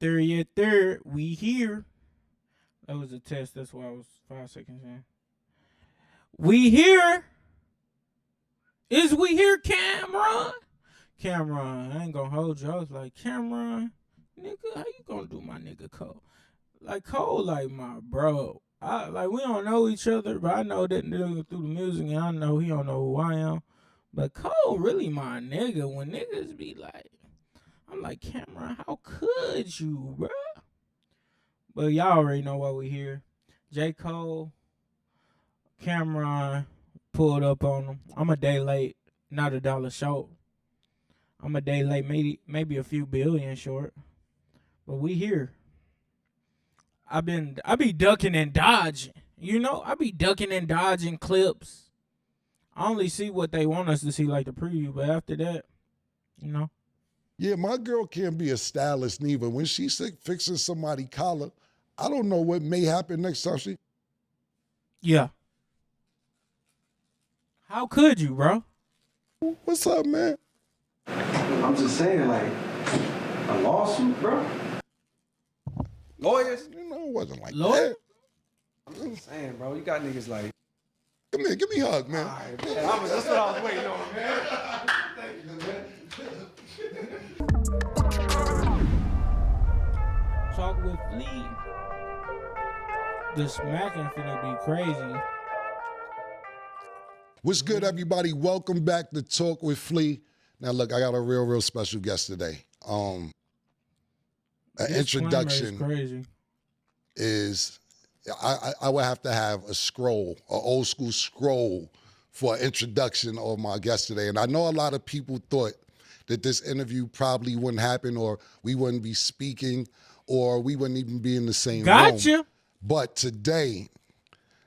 Third, we here. That was a test. That's why I was 5 seconds in. We here. Is we here, Cameron? Cameron, I ain't gonna hold you. I was like, Cameron, nigga, how you gonna do my nigga Cole? Like Cole, like my bro. Like we don't know each other, but I know that nigga through the music, and I know he don't know who I am. But Cole really my nigga. When niggas be like, I'm like, Cameron, how could you, bro? But y'all already know why we here. J. Cole, Cameron pulled up on him. I'm a day late, not a dollar short. I'm a day late, maybe a few billion short. But we here. I be ducking and dodging. You know, I be ducking and dodging clips. I only see what they want us to see, like the preview. But after that, you know. Yeah, my girl can't be a stylist neither. When she's fixing somebody's collar, I don't know what may happen next time she. Yeah. How could you, bro? What's up, man? I'm just saying, like, a lawsuit, bro? Lawyers? You know, it wasn't like Lawyer? that. I'm just saying, bro. You got niggas like. Come here, give me a hug, man. All right, man. That's what I was waiting on, man. Thank you, man. Talk with Flea. The smacking finna be crazy. What's good, everybody? Welcome back to Talk with Flea. Now, look, I got a real special guest today. An introduction Is crazy. is I would have to have a scroll, an old school scroll for an introduction of my guest today. And I know a lot of people thought that this interview probably wouldn't happen, or we wouldn't be speaking, or we wouldn't even be in the same room. Gotcha. But today,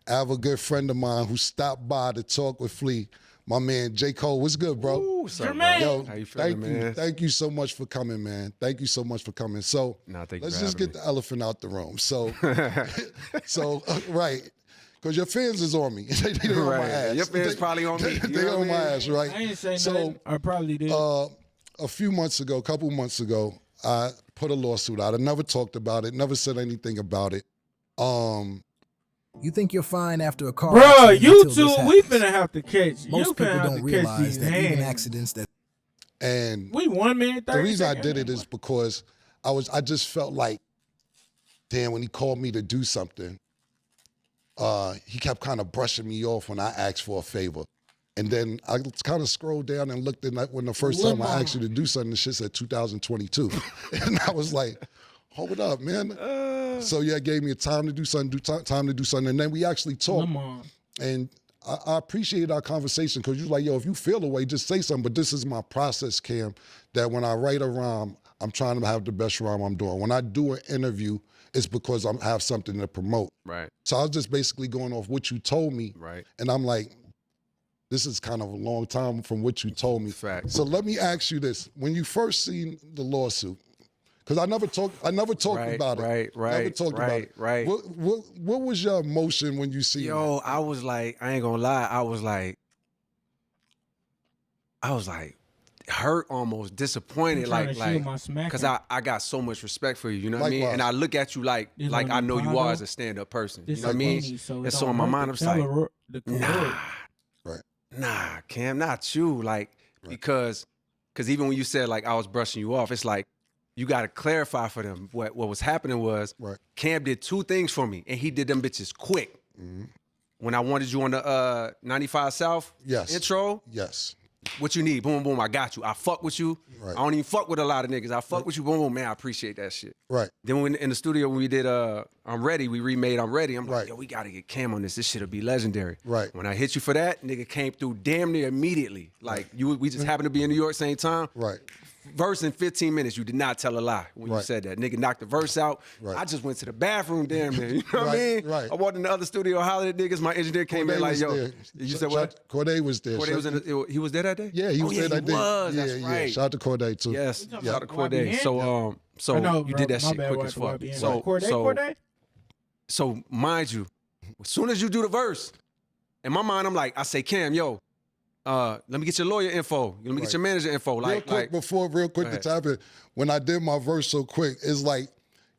I have a good friend of mine who stopped by to talk with Flea. My man, J. Cole. What's good, bro? Ooh, what's up, Jermaine. bro? Yo, How you feeling, man? Thank you so much for coming, man. Thank you so much for coming. So Nah, thank you let's for just having get the elephant out the room. So, right, because your fans is on me. they on my ass. Your fans probably on me. They on my ass, right? I ain't say So, nothing. I probably did. a couple months ago, I put a lawsuit out. I never talked about it, never said anything about it. You think you're fine after a car Bro, accident you until two, this we happens. finna have to catch. Most You people finna have don't to catch realize these that even hands. accidents that And We 1 minute 30 the reason I seconds. did it is because I just felt like, damn, when he called me to do something, he kept kind of brushing me off when I asked for a favor. And then I kind of scrolled down and looked at when the first time I asked you to do something, the shit said 2022. And I was like, hold up, man. So yeah, it gave me a time to do something, time to do something. And then we actually talked. Come on. And I appreciated our conversation because you was like, yo, if you feel a way, just say something. But this is my process, Cam, that when I write a rhyme, I'm trying to have the best rhyme I'm doing. When I do an interview, it's because I have something to promote. Right. So I was just basically going off what you told me. Right. And I'm like, this is kind of a long time from what you told me. Facts. So let me ask you this. When you first seen the lawsuit, because I never talked about it. Never talked about it. Right. What was your emotion when you seen Yo, that? I was like, I ain't gonna lie, I was like hurt, almost disappointed, I'm trying like, to shield my smacking. because I got so much respect for you, you know what I mean? Likewise. And I look at you like This I one know you Ricardo, are as a stand-up person, you This know what I is mean? funny, so it And so don't in my hurt mind, to I'm just tell like, the correct. Right. nah, Cam, not you, like, because even when you said like I was brushing you off, it's like you got to clarify for them what was happening was Right. Cam did 2 things for me, and he did them bitches quick. Mm-hmm. When I wanted you on the 95 South Yes. intro, Yes. what you need, boom, boom, I got you. I fuck with you. Right. I don't even fuck with a lot of niggas. I fuck with you, boom, boom, man, I appreciate that shit. Right. Then when in the studio when we did I'm Ready, we remade I'm Ready. I'm like, Right. yo, we gotta get Cam on this. This shit'll be legendary. Right. When I hit you for that, nigga came through damn near immediately. Like we just happened to be in New York same time. Right. Verse in 15 minutes, you did not tell a lie when you Right. said that. Nigga knocked the verse out. Right. I just went to the bathroom, damn near. You know what I Right, mean? right. I walked in the other studio, hollered at niggas. My engineer came Corday in like, was yo. there. You said what? Corday was there. Corday was he was there that day? Yeah, he was there that day. He was. Yeah, That's yeah. right. Shout out to Corday too. Yes, talking shout out about to Corday. YBN? So Oh, no, you bro, did that my shit bad, quick as fuck. YBN. So Corday? so mind you, as soon as you do the verse, in my mind I'm like, I say, Cam, yo, let me get your lawyer info. Let me get your manager info. Real quick Like to tap in, when I did my verse so quick, it's like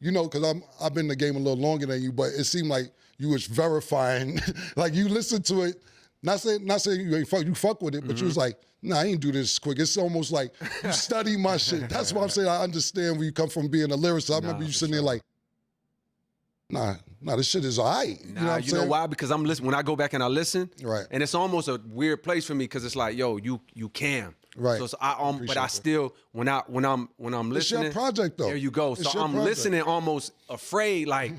because I've been in the game a little longer than you, but it seemed like you was verifying, like you listened to it. Not saying you fuck with it, but you was like, nah, I ain't do this quick. It's almost like you study my shit. That's why I'm saying I understand where you come from being a lyricist. I remember you sitting there like, nah, this shit is all right. You know what I'm saying? why? Because I'm listening. When I go back and I listen, Right. and it's almost a weird place for me because it's like, yo, you can. Right. So but I still when I'm listening. It's your project though. There you go. It's So your I'm project. listening almost afraid, like.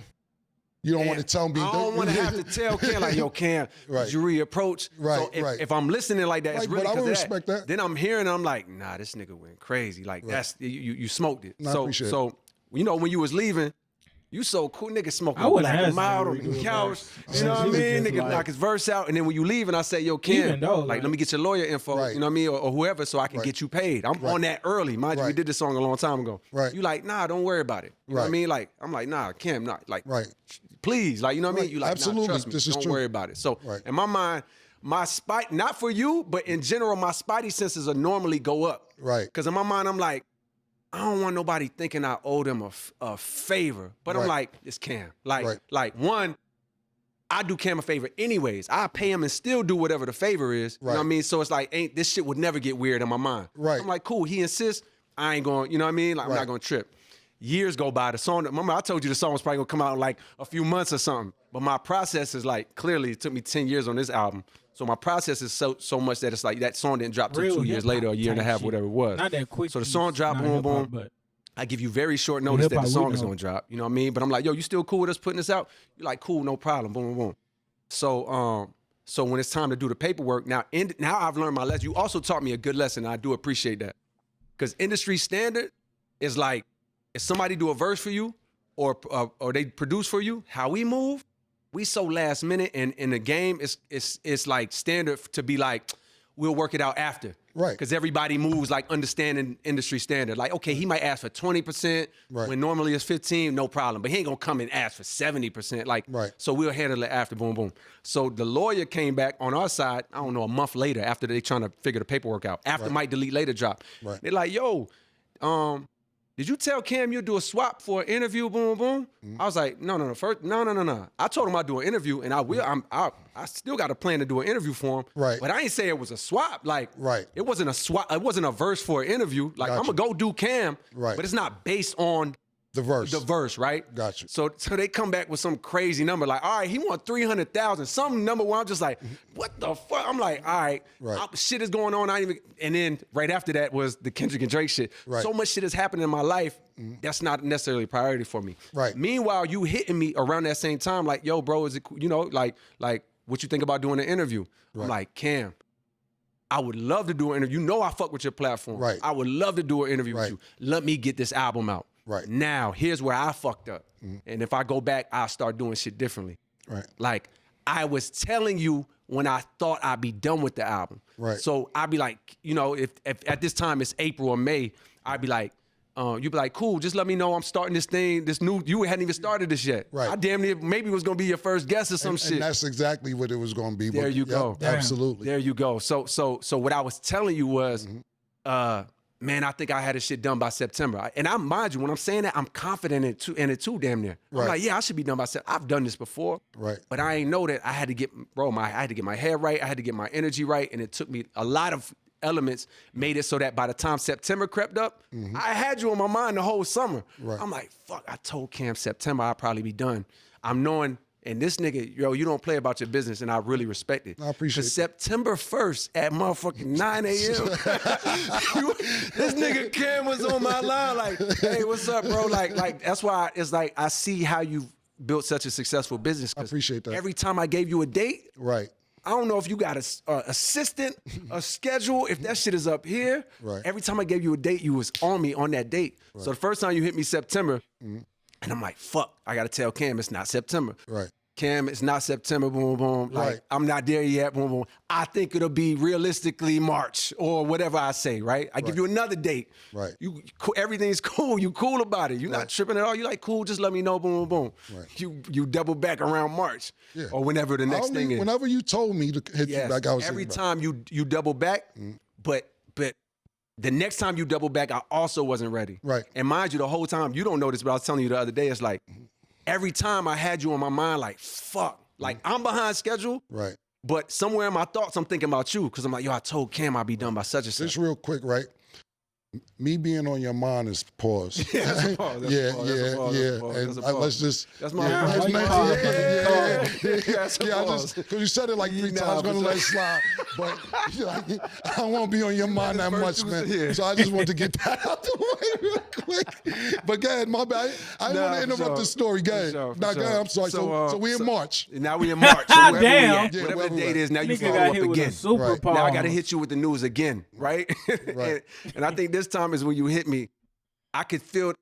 You don't want to tell me. I don't want to have to tell Cam like, yo, Cam, Right. did you reapproach? Right, So right. if I'm listening like that, it's Right, really but I would because respect that. Then I'm hearing, I'm like, nah, this nigga went crazy. Like that's you smoked it. No, I appreciate it. So when you was leaving, you so cool, nigga smoking I would've black asked and mild him on to redo the a couch. verse. You know what I He was mean? just Nigga like- knock his verse out, and then when you leave, and I say, yo, Cam, Even though, like like- let me get your lawyer info. Right. You know what I mean, or whoever, so I can get you paid. I'm on that early, mind you. We Right. did this song a long time ago. Right. You like, nah, don't worry about it. You know what I Right. mean? Like I'm like, nah, Cam, not like. Right. Please, like, you know what I mean? Right. You like, Absolutely. nah, trust me, This is don't true. worry about it. So, Right. in my mind, my not for you, but in general, my spidey senses will normally go up. Right. Because in my mind, I'm like, I don't want nobody thinking I owe them a favor. But I'm Right. like, it's Cam. Like, Right. like one, I do Cam a favor anyways. I pay him and still do whatever the favor is. You know what I Right. mean? So it's like, this shit would never get weird in my mind. Right. I'm like, cool, he insists, I ain't going, you know what I mean? Like, I'm Right. not going to trip. Years go by. The song, remember I told you the song was probably gonna come out in like a few months or something. But my process is like, clearly it took me 10 years on this album. So my process is so much that it's like that song didn't drop till Real 2 years hip-hop later, a year and a type half, shit. whatever it was. Not that quick. So the song dropped, not boom, hip-hop, boom. but I give you very short notice that hip-hop the we song is know. gonna drop. You know what I mean? But I'm like, yo, you still cool with us putting this out? You're like, cool, no problem. Boom, boom, boom. So when it's time to do the paperwork, now I've learned my lesson. You also taught me a good lesson, and I do appreciate that. Because industry standard is like, if somebody do a verse for you or they produce for you, how we move, we so last minute, and in the game, it's like standard to be like, we'll work it out after. Right. Because everybody moves like understanding industry standard. Like, okay, he might ask for 20% Right. when normally it's 15, no problem. But he ain't gonna come and ask for 70%. Like, Right. so we'll handle it after, boom, boom. So the lawyer came back on our side, I don't know, a month later after they trying to figure the paperwork out. After Mike Delete Later drop. Right. They're like, yo, did you tell Cam you'll do a swap for an interview, boom, boom? I was like, no. I told him I'd do an interview, and I will. I still got a plan to do an interview for him. Right. But I ain't say it was a swap. Like, Right. it wasn't a swap. It wasn't a verse for an interview. Like, Gotcha. I'm gonna go do Cam. Right. But it's not based on The verse. the verse, right? Gotcha. So they come back with some crazy number, like, all right, he want 300,000, some number where I'm just like, what the fuck? I'm like, all right, Right. shit is going on. And then right after that was the Kendrick and Drake shit. Right. So much shit has happened in my life. That's not necessarily a priority for me. Right. Meanwhile, you hitting me around that same time, like, yo, bro, is it cool? You know, like what you think about doing an interview? I'm like, Cam, I would love to do an interview. You know I fuck with your platform. Right. I would love to do an interview Right. with you. Let me get this album out. Right. Now, here's where I fucked up. And if I go back, I'll start doing shit differently. Right. Like, I was telling you when I thought I'd be done with the album. Right. So I'd be like, you know, if at this time it's April or May, I'd be like, you'd be like, cool, just let me know I'm starting this thing, this new, you hadn't even started this yet. Right. I damn near maybe it was gonna be your first guest or some shit. And that's exactly what it was going to be. There you go. Yep, absolutely. There you go. So what I was telling you was, man, I think I had this shit done by September. And I mind you, when I'm saying that, I'm confident in it too, damn near. I'm Right. like, yeah, I should be done by September. I've done this before. Right. But I ain't know that I had to get, I had to get my hair right. I had to get my energy right. And it took me a lot of elements made it so that by the time September crept up, I had you on my mind the whole summer. Right. I'm like, fuck, I told Cam September I'll probably be done. I'm knowing, and this nigga, yo, you don't play about your business, and I really respect it. I appreciate 'Cause it. September 1st at motherfucking 9 a.m. This nigga Cam was on my line like, hey, what's up, bro? Like that's why it's like I see how you've built such a successful business. 'Cause I appreciate that. Every time I gave you a date, Right. I don't know if you got a assistant, a schedule, if that shit is up here. Right. Every time I gave you a date, you was on me on that date. So the first time you hit me September, and I'm like, fuck, I gotta tell Cam it's not September. Right. Cam, it's not September, boom, boom. Like, Right. I'm not there yet, boom, boom. I think it'll be realistically March or whatever I say, right? I give you another date. Right. Everything's cool. You cool about it. You're not tripping at all. You like, cool, just let me know, boom, boom, boom. Right. You double back around March Yeah. or whenever the next thing is. Whenever you told me to hit Yes. you back, I was Every thinking about time you double back, but The next time you double back, I also wasn't ready. Right. And mind you, the whole time, you don't know this, but I was telling you the other day, it's like, every time I had you on my mind, like, fuck. Like, I'm behind schedule. Right. But somewhere in my thoughts, I'm thinking about you. Because I'm like, yo, I told Cam I'd be done by such and such. Just real quick, right? Me being on your mind is pause. Yeah, that's a pause. That's yeah, a pause. That's a pause. yeah, That's a pause. and That's a pause. let's just. That's my yeah, pause. That's a I pause. just because you said it like 3 Nah, times, I'm gonna for let it slide. But I won't be on your mind that much, man. So I just want to get that out the way real quick. But go ahead, my bad. I didn't want to interrupt the story. Go ahead. Sure, Go ahead. I'm sorry. So we in March. Now we in March. So wherever Damn. we at, Yeah, whatever wherever the date we is, now you Nigga follow got up hit with a again. super Right. pause. Now I got to hit you with the news again, right? Right. and I think this time is when you hit me. I could feel,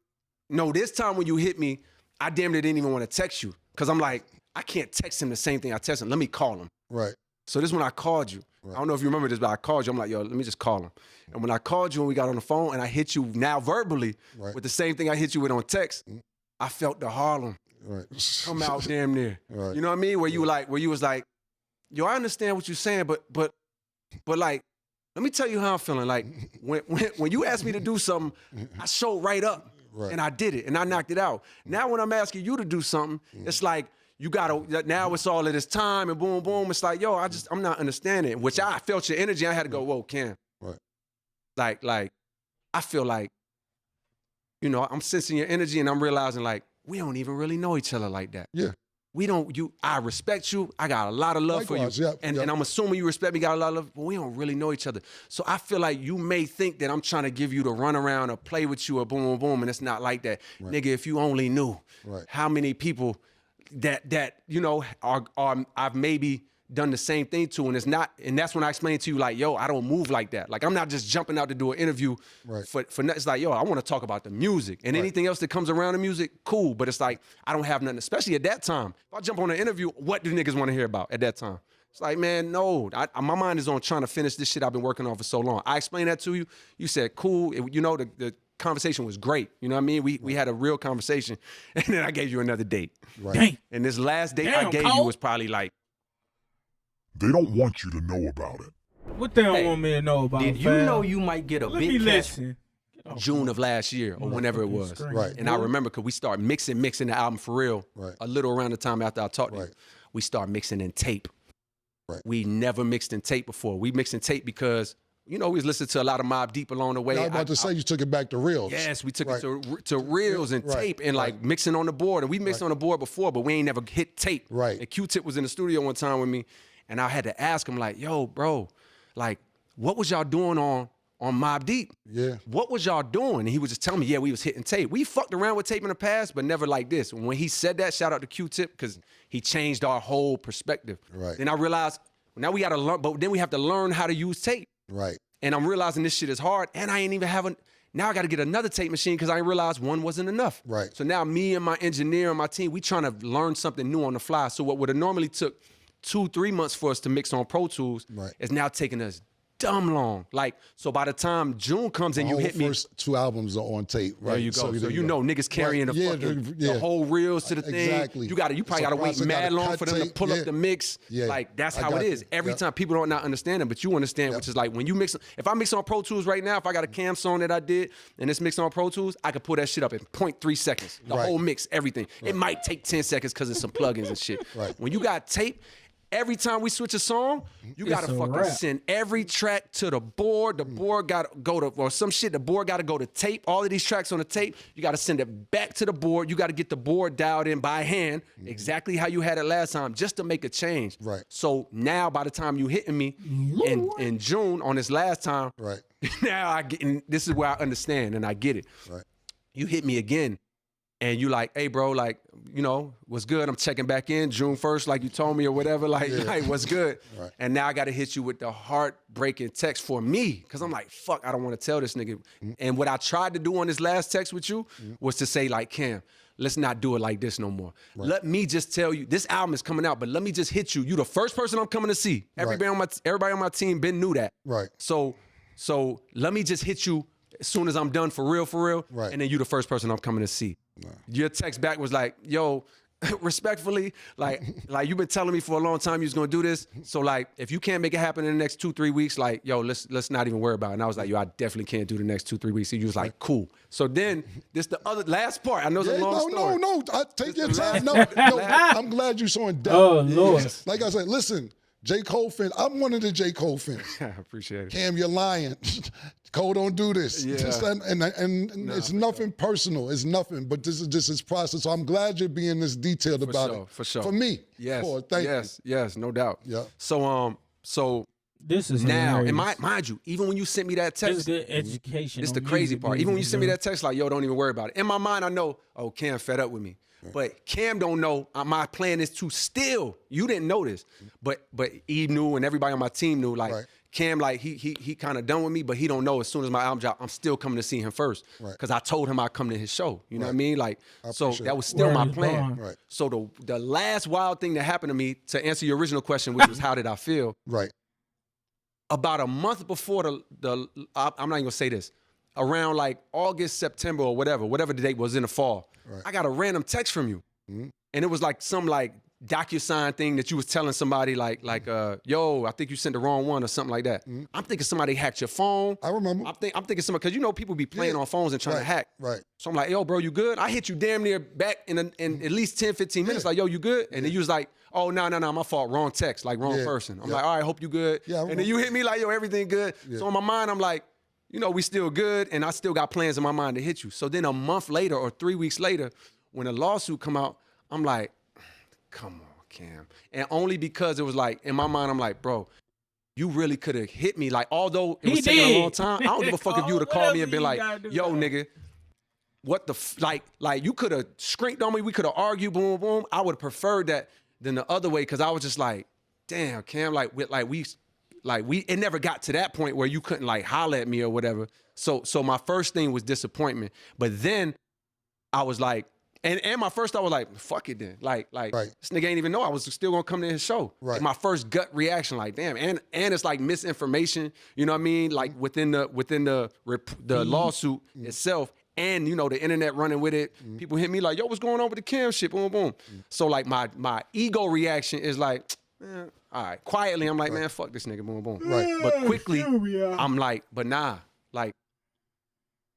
no, this time when you hit me, I damn near didn't even want to text you. Because I'm like, I can't text him the same thing I text him. Let me call him. Right. So this is when I called you. Right. I don't know if you remember this, but I called you. I'm like, yo, let me just call him. And when I called you and we got on the phone and I hit you now verbally Right. with the same thing I hit you with on text, I felt the Harlem Right. come out damn near. Right. You know what I mean? Where you was like, yo, I understand what you're saying, but like, let me tell you how I'm feeling. Like when you asked me to do something, I showed right up. Right. And I did it, and I knocked it out. Now when I'm asking you to do something, it's like, you gotta, now it's all of this time, and boom, boom. It's like, yo, I'm not understanding. Which I felt your energy. I had to go, whoa, Cam. Right. Like, I feel like, you know, I'm sensing your energy, and I'm realizing, like, we don't even really know each other like that. Yeah. We don't, I respect you. I got a lot of love Likewise, for you. yep, and yep. I'm assuming you respect me, got a lot of love, but we don't really know each other. So I feel like you may think that I'm trying to give you the runaround or play with you or boom, boom, boom, and it's not like that. Right. Nigga, if you only knew Right. how many people that you know, are I've maybe done the same thing to, and it's not, and that's when I explained to you, like, yo, I don't move like that. Like, I'm not just jumping out to do an interview Right. for nothing. It's like, yo, I want to talk about the music. And anything else that comes around the music, cool. But it's like, I don't have nothing, especially at that time. If I jump on an interview, what do niggas want to hear about at that time? It's like, man, no, my mind is on trying to finish this shit I've been working on for so long. I explained that to you. You said, cool. You know, the conversation was great. You know what I mean? We had a real conversation. And then I gave you another date. Right. Dang. And this last date I Damn, gave you Cole. was probably like, They don't want you to know about it. What they don't Hey, want me to know about? Did you fam? know you might get a Let me big catch? listen. June of last year or whenever it Motherfucking was. screen. Right. And I remember because we started mixing the album for real. Right. A little around the time after I talked to you. Right. We started mixing in tape. Right. We never mixed in tape before. We mixed in tape because, you know, we was listening to a lot of Mobb Deep along the way. I was about to say you took it back to reels. Yes, we took Right. it to reels and Right. tape and like mixing on the board. And we mixed on the board before, but we ain't never hit tape. Right. And Q-Tip was in the studio one time with me, and I had to ask him, like, yo, bro, like, what was y'all doing on Mobb Deep? Yeah. What was y'all doing? And he was just telling me, yeah, we was hitting tape. We fucked around with tape in the past, but never like this. When he said that, shout out to Q-Tip, because he changed our whole perspective. Right. Then I realized, now we got to learn, but then we have to learn how to use tape. Right. And I'm realizing this shit is hard, and I ain't even having. Now I got to get another tape machine because I realized one wasn't enough. Right. So now me and my engineer and my team, we trying to learn something new on the fly. So what would have normally took 2-3 months for us to mix on Pro Tools Right. is now taking us dumb long. Like, so by the time June comes and you hit me, First 2 albums are on tape. Right. there you go. So you know niggas carrying Right. the Yeah, fucking yeah. the whole reels to the thing. Exactly. You probably It's a gotta wait process, mad gotta long cut for them to tape. pull Yeah. up the mix. Yeah. Like that's I how got it is. you. Every Yep. time people don't not understand it, but you understand, which is like when you mix. If I mix on Pro Tools right now, if I got a Cam song that I did and it's mixed on Pro Tools, I could pull that shit up in 0.3 seconds. The Right. whole mix, everything. It might take 10 seconds because it's some plugins and shit. Right. When you got tape. Every time we switch a song, you gotta a fucking wrap. send every track to the board. The board gotta go to, or some shit, the board gotta go to tape. All of these tracks on the tape, you gotta send it back to the board. You gotta get the board dialed in by hand, exactly how you had it last time, just to make a change. Right. So now by the time you hitting me in June on this last time, Right. now I get, and this is where I understand and I get it. Right. You hit me again. And you like, hey, bro, like, you know, what's good? I'm checking back in June 1st, like you told me or whatever. Like, like what's good? Right. And now I got to hit you with the heartbreaking text for me. Because I'm like, fuck, I don't want to tell this nigga. And what I tried to do on this last text with you was to say, like, Cam, let's not do it like this no more. Let me just tell you, this album is coming out, but let me just hit you. You the first person I'm coming to see. Everybody on my team been knew that. Right. So let me just hit you as soon as I'm done for real. Right. And then you the first person I'm coming to see. Your text back was like, yo, respectfully, like you've been telling me for a long time you was gonna do this. So like, if you can't make it happen in the next 2-3 weeks, like, yo, let's not even worry about it. And I was like, yo, I definitely can't do the next 2-3 weeks. He was like, cool. So then this the other last part. I know it's a long story. No. Take your time. No, I'm glad you're so in depth. Oh, Lord. Like I said, listen, J. Cole fan. I'm one of the J. Cole fans. I appreciate it. Cam, you're lying. Cole, don't do this. Yeah. And it's nothing personal. It's nothing. But this is just his process. So I'm glad you're being this detailed about it. For sure. For me. Yes. Of course. Thank you. Yes, no doubt. Yeah. So This is now, and hilarious. mind you, even when you sent me that This text, is good education. it's on the crazy music part. Even when you business, send me bro. that text, like, yo, don't even worry about it. In my mind, I know, oh, Cam fed up with me. But Cam don't know my plan is to still, you didn't know this, but Eve knew and everybody on my team knew, like, Right. Cam, like, he kind of done with me, but he don't know as soon as my album drop, I'm still coming to see him first. Right. Because I told him I'd come to his show. You know what I Right. mean? Like, so appreciate that it. was still Word my is plan. bond. Right. So the last wild thing that happened to me, to answer your original question, which was how did I feel? Right. About a I'm not even gonna say this, around like August, September, or whatever the date was in the fall, Right. I got a random text from you. And it was like some like DocuSign thing that you was telling somebody like, yo, I think you sent the wrong one or something like that. I'm thinking somebody hacked your phone. I remember. I'm thinking somebody, because you know people be playing Yeah. on phones and trying to hack. Right. So I'm like, yo, bro, you good? I hit you damn near back in at least 10, 15 minutes, like, yo, you good? And then you was like, oh, no, my fault, wrong text, like wrong Yeah. person. I'm Yeah. like, all right, hope you good. Yeah, I and then remember. you hit me like, yo, everything good. So in my mind, I'm like, you know, we still good, and I still got plans in my mind to hit you. So then a month later or 3 weeks later, when a lawsuit come out, I'm like, come on, Cam. And only because it was like, in my mind, I'm like, bro, you really could have hit me. Like, although it was He taking a long did. time, I don't give a fuck if you would have Oh, called me and been whatever like, you gotta do, yo, man. nigga, what the, like you could have skrinked on me. We could have argued, boom, boom. I would have preferred that than the other way, because I was just like, damn, Cam, it never got to that point where you couldn't like holler at me or whatever. So my first thing was disappointment. But then I was like, and my first thought was like, fuck it then. Like Right. this nigga ain't even know I was still gonna come to his show. Right. Like, my first gut reaction, like, damn, and it's like misinformation, you know what I mean? Like within the lawsuit itself, and you know, the internet running with it. People hit me like, yo, what's going on with the Cam shit? Boom, boom. So like my ego reaction is like, all right. Quietly, I'm like, man, fuck this nigga, boom, boom. Right. But quickly, I'm like, but nah, like,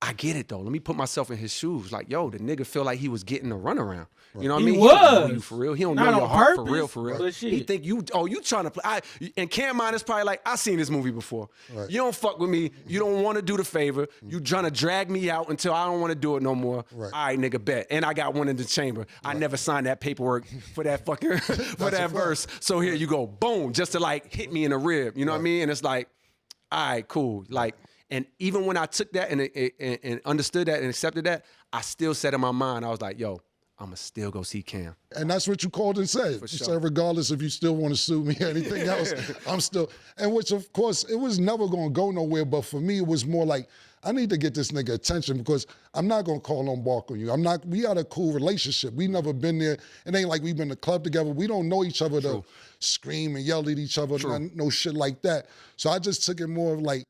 I get it though. Let me put myself in his shoes. Like, yo, the nigga feel like he was getting a runaround. You know what I He mean? He don't know was. you for real. He don't Not know your on heart for purpose, real, for real. but shit. He think you trying to play. And Cam Mind is probably like, I seen this movie before. Right. You don't fuck with me. You don't want to do the favor. You trying to drag me out until I don't want to do it no more. Right. All right, nigga, bet. And I got one in the chamber. I never signed that paperwork for that fucking for that verse. So here you go, boom, just to like hit me in the rib. You know what I mean? And it's like, all right, cool. Like, and even when I took that and understood that and accepted that, I still said in my mind, I was like, yo, I'ma still go see Cam. And that's what you called and said. You sure. said, regardless if you still want to sue me or anything else, I'm still. And which, of course, it was never going to go nowhere. But for me, it was more like, I need to get this nigga attention, because I'm not going to call on bark on you. We had a cool relationship. We never been there. It ain't like we've been to club together. We don't know each other to scream and yell at each other, no shit like that. So I just took it more of like,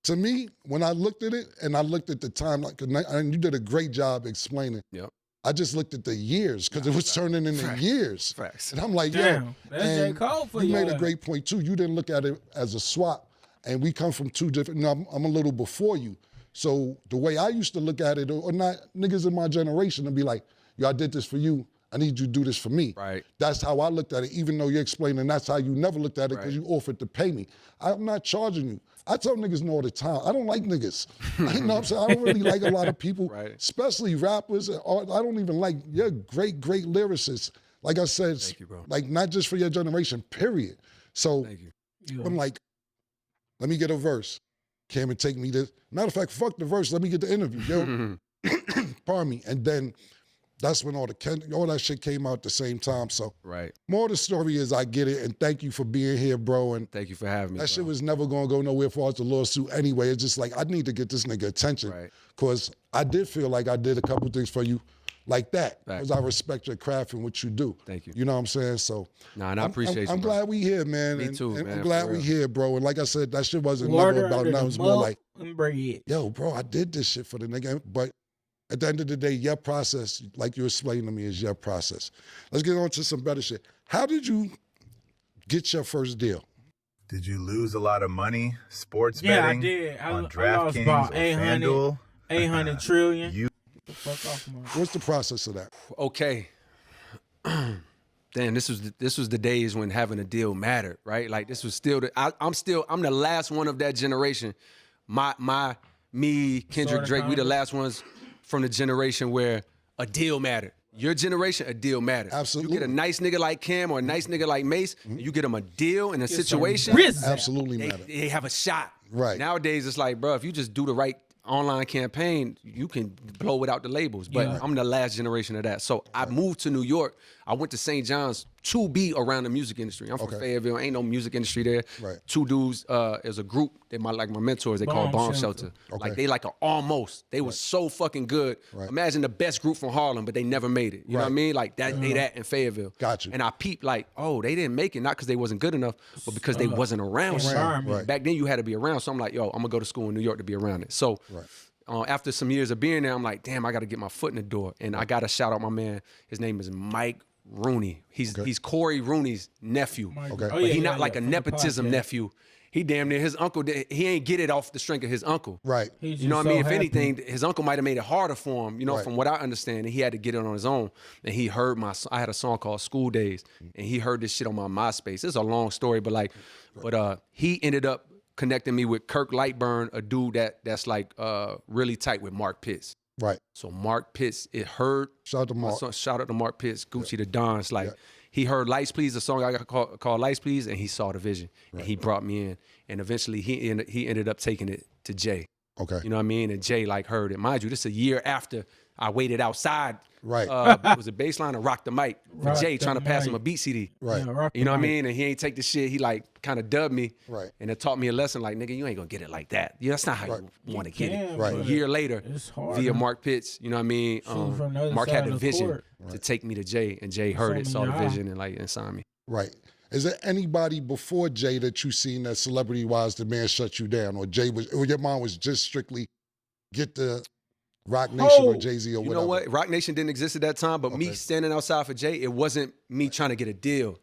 to me, when I looked at it and I looked at the time, like, and you did a great job explaining. Yep. I just looked at the years, because it was turning into years. Facts. And I'm like, Damn, yeah. that's J. And Cole for you made your a ass. great point too. You didn't look at it as a swap, and we come from two different. No, I'm a little before you, so the way I used to look at it, or not niggas in my generation, and be like, yo, I did this for you. I need you to do this for me. Right. That's how I looked at it, even though you're explaining that's how you never looked at it, because you offered to pay me. I'm not charging you. I tell niggas no all the time. I don't like niggas. You know what I'm saying? I don't really like a lot of people, Right. especially rappers. I don't even like, you're a great lyricist. Like I said, Thank you, bro. like not just for your generation, period. So Thank you. I'm like, let me get a verse. Cam and take me this. Matter of fact, fuck the verse. Let me get the interview. Yo, pardon me. And then that's when all that shit came out at the same time. So Right. more of the story is, I get it, and thank you for being here, bro. And Thank you for having me. that shit bro. was never gonna go nowhere for the lawsuit anyway. It's just like, I need to get this nigga attention. Right. Cause I did feel like I did a couple things for you like that. Right. Because I respect your craft and what you do. Thank you. You know what I'm saying? So Nah, and I appreciate you. I'm bro. glad we here, man. Me and, too, and man, I'm glad for we real. here, bro. And like I said, that shit wasn't Water never about under nothing. It the was more milk like, and bread. yo, bro, I did this shit for the nigga. But At the end of the day, your process, like you explained to me, is your process. Let's get on to some better shit. How did you get your first deal? Did you lose a lot of money sports Yeah, betting I did. on I lost DraftKings about or 800, FanDuel? 800 trillion. You Get the fuck off my. What's the process of that? Okay. Damn, this was the days when having a deal mattered, right? Like this was still I'm the last one of that generation. Me, Kendrick, Sorta, Drake, we the kinda. last ones from the generation where a deal mattered. Your generation, a deal mattered. Absolutely. You get a nice nigga like Cam or a nice nigga like Mace, you get them a deal in a situation. Rizz. Absolutely They, matter. they have a shot. Right. Nowadays, it's like, bro, if you just do the right online campaign, you can blow without the labels. But Yeah. I'm the last generation of that. So I moved to New York. I went to St. John's to be around the music industry. I'm from Okay. Fayetteville. Ain't no music industry there. Right. Two dudes, as a group, they my mentors. They call Bomb Bomb Shelter. Shelter. Okay. Like they like a almost. They was so fucking good. Right. Imagine the best group from Harlem, but they never made it. You know what I Right. mean? Like that. They that in Fayetteville. Got you. And I peeped like, oh, they didn't make it, not because they wasn't good enough, but because they wasn't around. shit. Environment. Right. Back then you had to be around. So I'm like, yo, I'm gonna go to school in New York to be around it. So after some years of being there, I'm like, damn, I got to get my foot in the door. And I got to shout out my man. His name is Mike Rooney. He's Corey Rooney's nephew. Okay. But he not like a from the nepotism podcast. nephew. He damn near his uncle. He ain't get it off the strength of his uncle. Right. He's You know just what I mean? so If happy. anything, his uncle might have made it harder for him, Right. from what I understand. And he had to get it on his own. And he heard I had a song called School Days. And he heard this shit on my MySpace. It's a long story, but he ended up connecting me with Kirk Lightburn, a dude that's like really tight with Mark Pitts. Right. So Mark Pitts, it heard. Shout out to Mark. Shout out to Mark Pitts, Gucci the Don. It's like he heard Lights Please, the song I got called Lights Please, and he saw the vision. And he brought me in. And eventually he ended up taking it to Jay. Okay. You know what I mean? And Jay like heard it. Mind you, this is a year after I waited outside. Right. It was a baseline to Rock the Mic for Rock Jay the trying to pass him a Mic. beat CD. Right. Yeah, rock You know the what I mic. mean? And he ain't take the shit. He like kind of dubbed me. Right. And it taught me a lesson like, nigga, you ain't gonna get it like that. Yeah, that's not how you want to get it. can, Right. A but year later, it's hard, via huh? Mark Pitts, you know what I mean? Shooting from the other Mark side had of the the vision court. to take me to Jay, and Jay heard it, Something saw in the your eye. vision, and signed me. Right. Is there anybody before Jay that you seen that celebrity-wise the man shut you down, or your mom was just strictly get the Rock Nation or Jay-Z or You whatever? know what? Rock Nation didn't exist at that time, but me standing outside for Jay, it wasn't me trying to get a deal.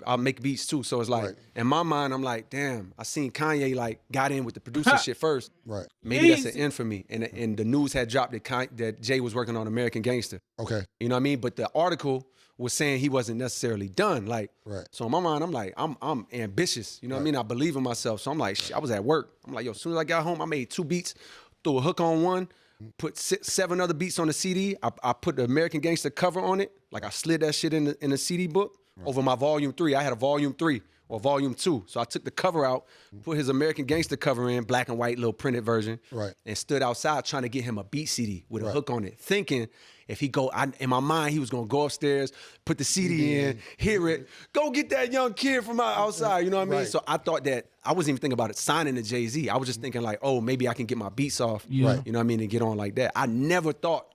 I'll make beats too. So it's like, Right. in my mind, I'm like, damn, I seen Kanye like got in with the producer shit first. Right. Maybe that's Easy. an end for me. And the news had dropped that Jay was working on American Gangster. Okay. You know what I mean? But the article was saying he wasn't necessarily done. Like, Right. so in my mind, I'm like, I'm ambitious. You know what I mean? I believe in myself. So I'm like, shit, I was at work. I'm like, yo, as soon as I got home, I made 2 beats, threw a hook on one, put 7 other beats on the CD. I put the American Gangster cover on it. Like I slid that shit in the CD book over my volume 3. I had a volume 3 or volume 2. So I took the cover out, put his American Gangster cover in, black and white, little printed version. Right. And stood outside trying to get him a beat CD with a hook on it, thinking if he in my mind, he was gonna go upstairs, put the CD in, hear it, go get that young kid from outside, you know what I mean? Right. So I thought that, I wasn't even thinking about it signing to Jay-Z. I was just thinking like, oh, maybe I can get my beats off, Yeah. you know what I mean, and get on like that. I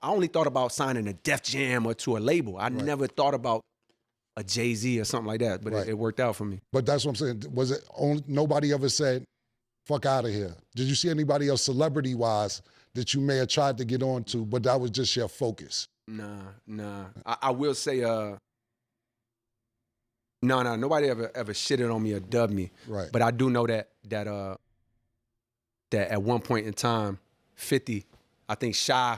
only thought about signing a Def Jam or to a label. I never thought about a Jay-Z or something like that, but Right. it worked out for me. But that's what I'm saying. Was it only nobody ever said, fuck out of here? Did you see anybody else celebrity-wise that you may have tried to get on to, but that was just your focus? Nah. I will say, no, nobody ever shitted on me or dubbed me. Right. But I do know that at one point in time, 50, I think Shy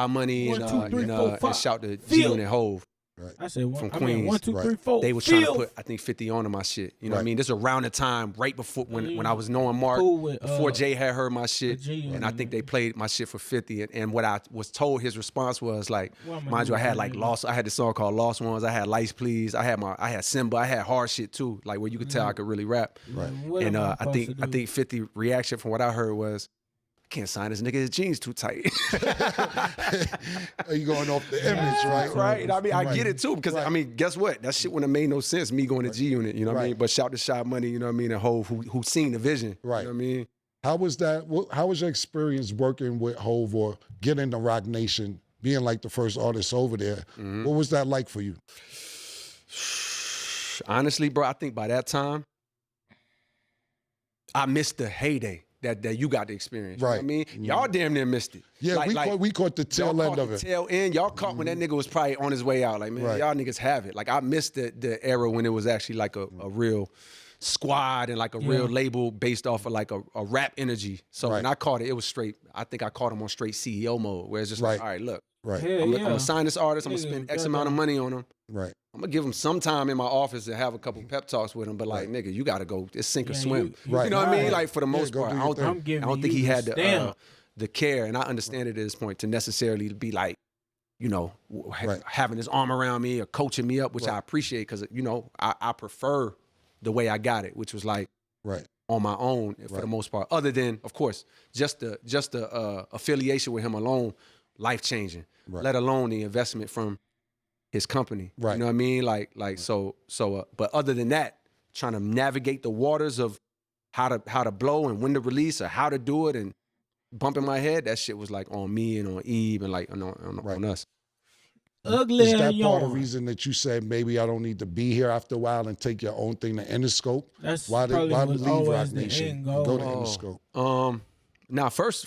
Money One, two, three, four, and five. shout to Feel. G and Hove. I said From I mean, Queens. 1, 2, 3, Right. 4. They was trying to Feel. put, I think, 50 on to my shit. You know what I Right. mean? This is around the time, right before when I was knowing Mark, Cool with, before Jay had heard my shit. G And I think they played my shit for 50. And what I was told his response was like, Well, I'ma mind do you, I had that like anyway. I had this song called Lost Ones. I had Lights Please. I had Simba. I had hard shit too, like where you could tell I could really rap. What And am I I supposed to think do? 50 reaction from what I heard was, I can't sign this nigga, his jeans too tight. You going off the image, right? Right. I mean, I Right. get it too, because I mean, guess what? That shit wouldn't have made no sense, me going to G Unit, you know what I Right. mean? But shout to Shot Money, you know what I mean, and Hove, who seen the vision. Right. You know what I mean? How was that? How was your experience working with Hove or getting the Rock Nation, being like the first artist over there? Mm-hmm. What was that like for you? Honestly, bro, I think by that time, I missed the heyday. that you got to experience. You know what I Right. mean? Y'all damn near missed it. Yeah, we caught the tail y'all end caught of the it. tail end. Y'all caught when that nigga was probably on his way out. Like, man, Right. y'all niggas have it. Like, I missed the era when it was actually like a real squad and like a real label based off of like a rap energy. So when I caught it, it was straight. I think I caught him on straight CEO mode, where it's just like, all right, look, Right. Hell I'm yeah. gonna sign this artist. I'm gonna Nigga, spend X goddamn. amount of money on him. Right. I'm gonna give him some time in my office and have a couple pep talks with him. But like, nigga, you gotta go. It's sink or Yeah, swim. you You know what I mean? right. Like for the most go part, do I your don't, thing. I'm I giving don't think you he the had stamp. the care, and I understand it at this point to necessarily be like, you know, Right. having his arm around me or coaching me up, which I appreciate because you know I prefer the way I got it, which was like Right. on my own for the most part. Other than, of course, just the affiliation with him alone, life changing. Right. Let alone the investment from his company. Right. You know what I mean? Like so. But other than that, trying to navigate the waters of how to blow and when to release or how to do it and bumping my head, that shit was like on me and on Eve and like on us. Ugly Is that and part of the yarn. reason that you said maybe I don't need to be here after a while and take your own thing to Interscope? That's Why probably why was leave always Rock the Nation end and go to goal. Interscope? Now first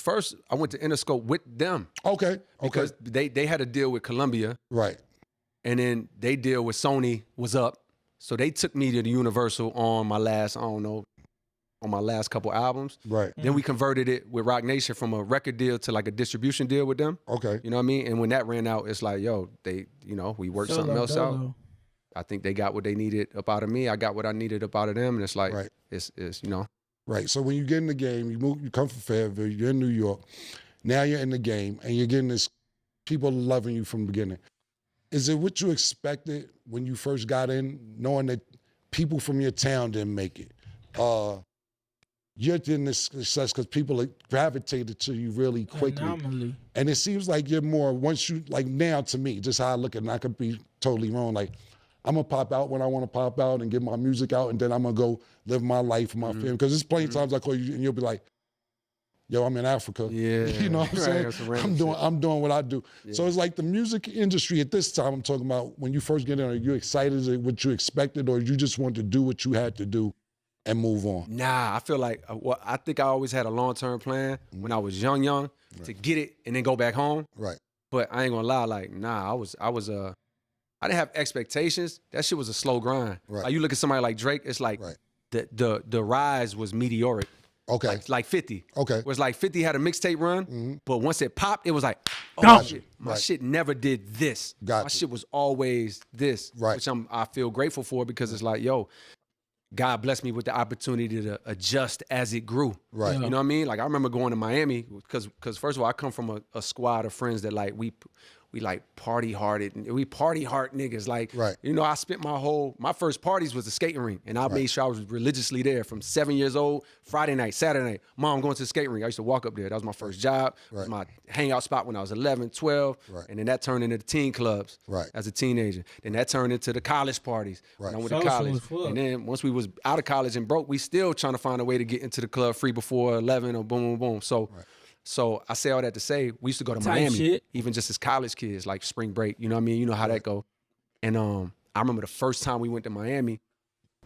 I went to Interscope with them Okay. because they had a deal with Columbia. Right. And then they deal with Sony was up. So they took me to the Universal on my last, on my last couple albums. Right. Then we converted it with Rock Nation from a record deal to like a distribution deal with them. Okay. You know what I mean? And when that ran out, it's like, yo, we worked Solo something else out. dolo. I think they got what they needed up out of me. I got what I needed up out of them. And it's like, Right. it's Right. So when you get in the game, you come from Fayetteville, you're in New York. Now you're in the game and you're getting this people loving you from the beginning. Is it what you expected when you first got in, knowing that people from your town didn't make it? You're getting this success because people gravitated to you really quickly. Anomaly. And it seems like you're more, once you, like now to me, just how I look at it, and I could be totally wrong, like I'm gonna pop out when I wanna pop out and get my music out, and then I'm gonna go live my life with my family. Because there's plenty of times I call you and you'll be like, yo, I'm in Africa. Yeah. You know what I'm Right, saying? that's some random I'm doing what I do. So it's like the music industry at this time, I'm talking about when you first get in, are you excited at what you expected, or you just want to do what you had to do and move on? Nah, I feel like, I think I always had a long-term plan when I was young to get it and then go back home. Right. But I ain't gonna lie, like, nah, I didn't have expectations. That shit was a slow grind. Right. Like you look at somebody like Drake, it's like Right. the rise was meteoric. Okay. Like 50. Okay. Whereas like 50 had a mixtape run, but once it popped, it was like, oh Got shit, you. my Right. shit never did this. Got My you. shit was always this. Right. Which I feel grateful for because it's like, yo, God blessed me with the opportunity to adjust as it grew. Right. You know what I mean? Like I remember going to Miami because first of all, I come from a squad of friends that like we like party hearted. We party hard niggas. Like, Right. you know, I spent my first parties was the skating rink, and I made sure I was religiously there from 7 years old, Friday night, Saturday night. Mom, going to the skating rink. I used to walk up there. That was my first job. It was my hangout spot when I was 11, 12. Right. And then that turned into the teen clubs Right. as a teenager. Then that turned into the college parties when I went to Social college. as fuck. And then once we was out of college and broke, we still trying to find a way to get into the club free before 11 or boom, boom, boom. So I say all that to say, we used to go to Type Miami, shit. even just as college kids, like spring break. You know what I mean? You know how that go. And I remember the first time we went to Miami.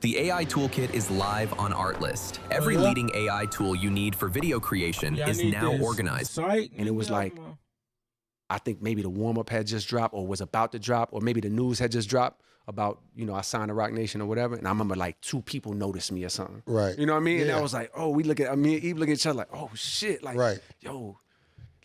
The AI Toolkit is live on Artlist. Every yeah. leading AI tool you need for video creation Yeah, I is need now this organized. site, And it was nigga, like- come on. I think maybe the warm-up had just dropped or was about to drop, or maybe the news had just dropped about, you know, I signed to Rock Nation or whatever. And I remember like 2 people noticed me or something. Right. You know what I mean? And Yeah. I was like, oh, me and Eve looking at each other like, oh shit. Like, Right. yo,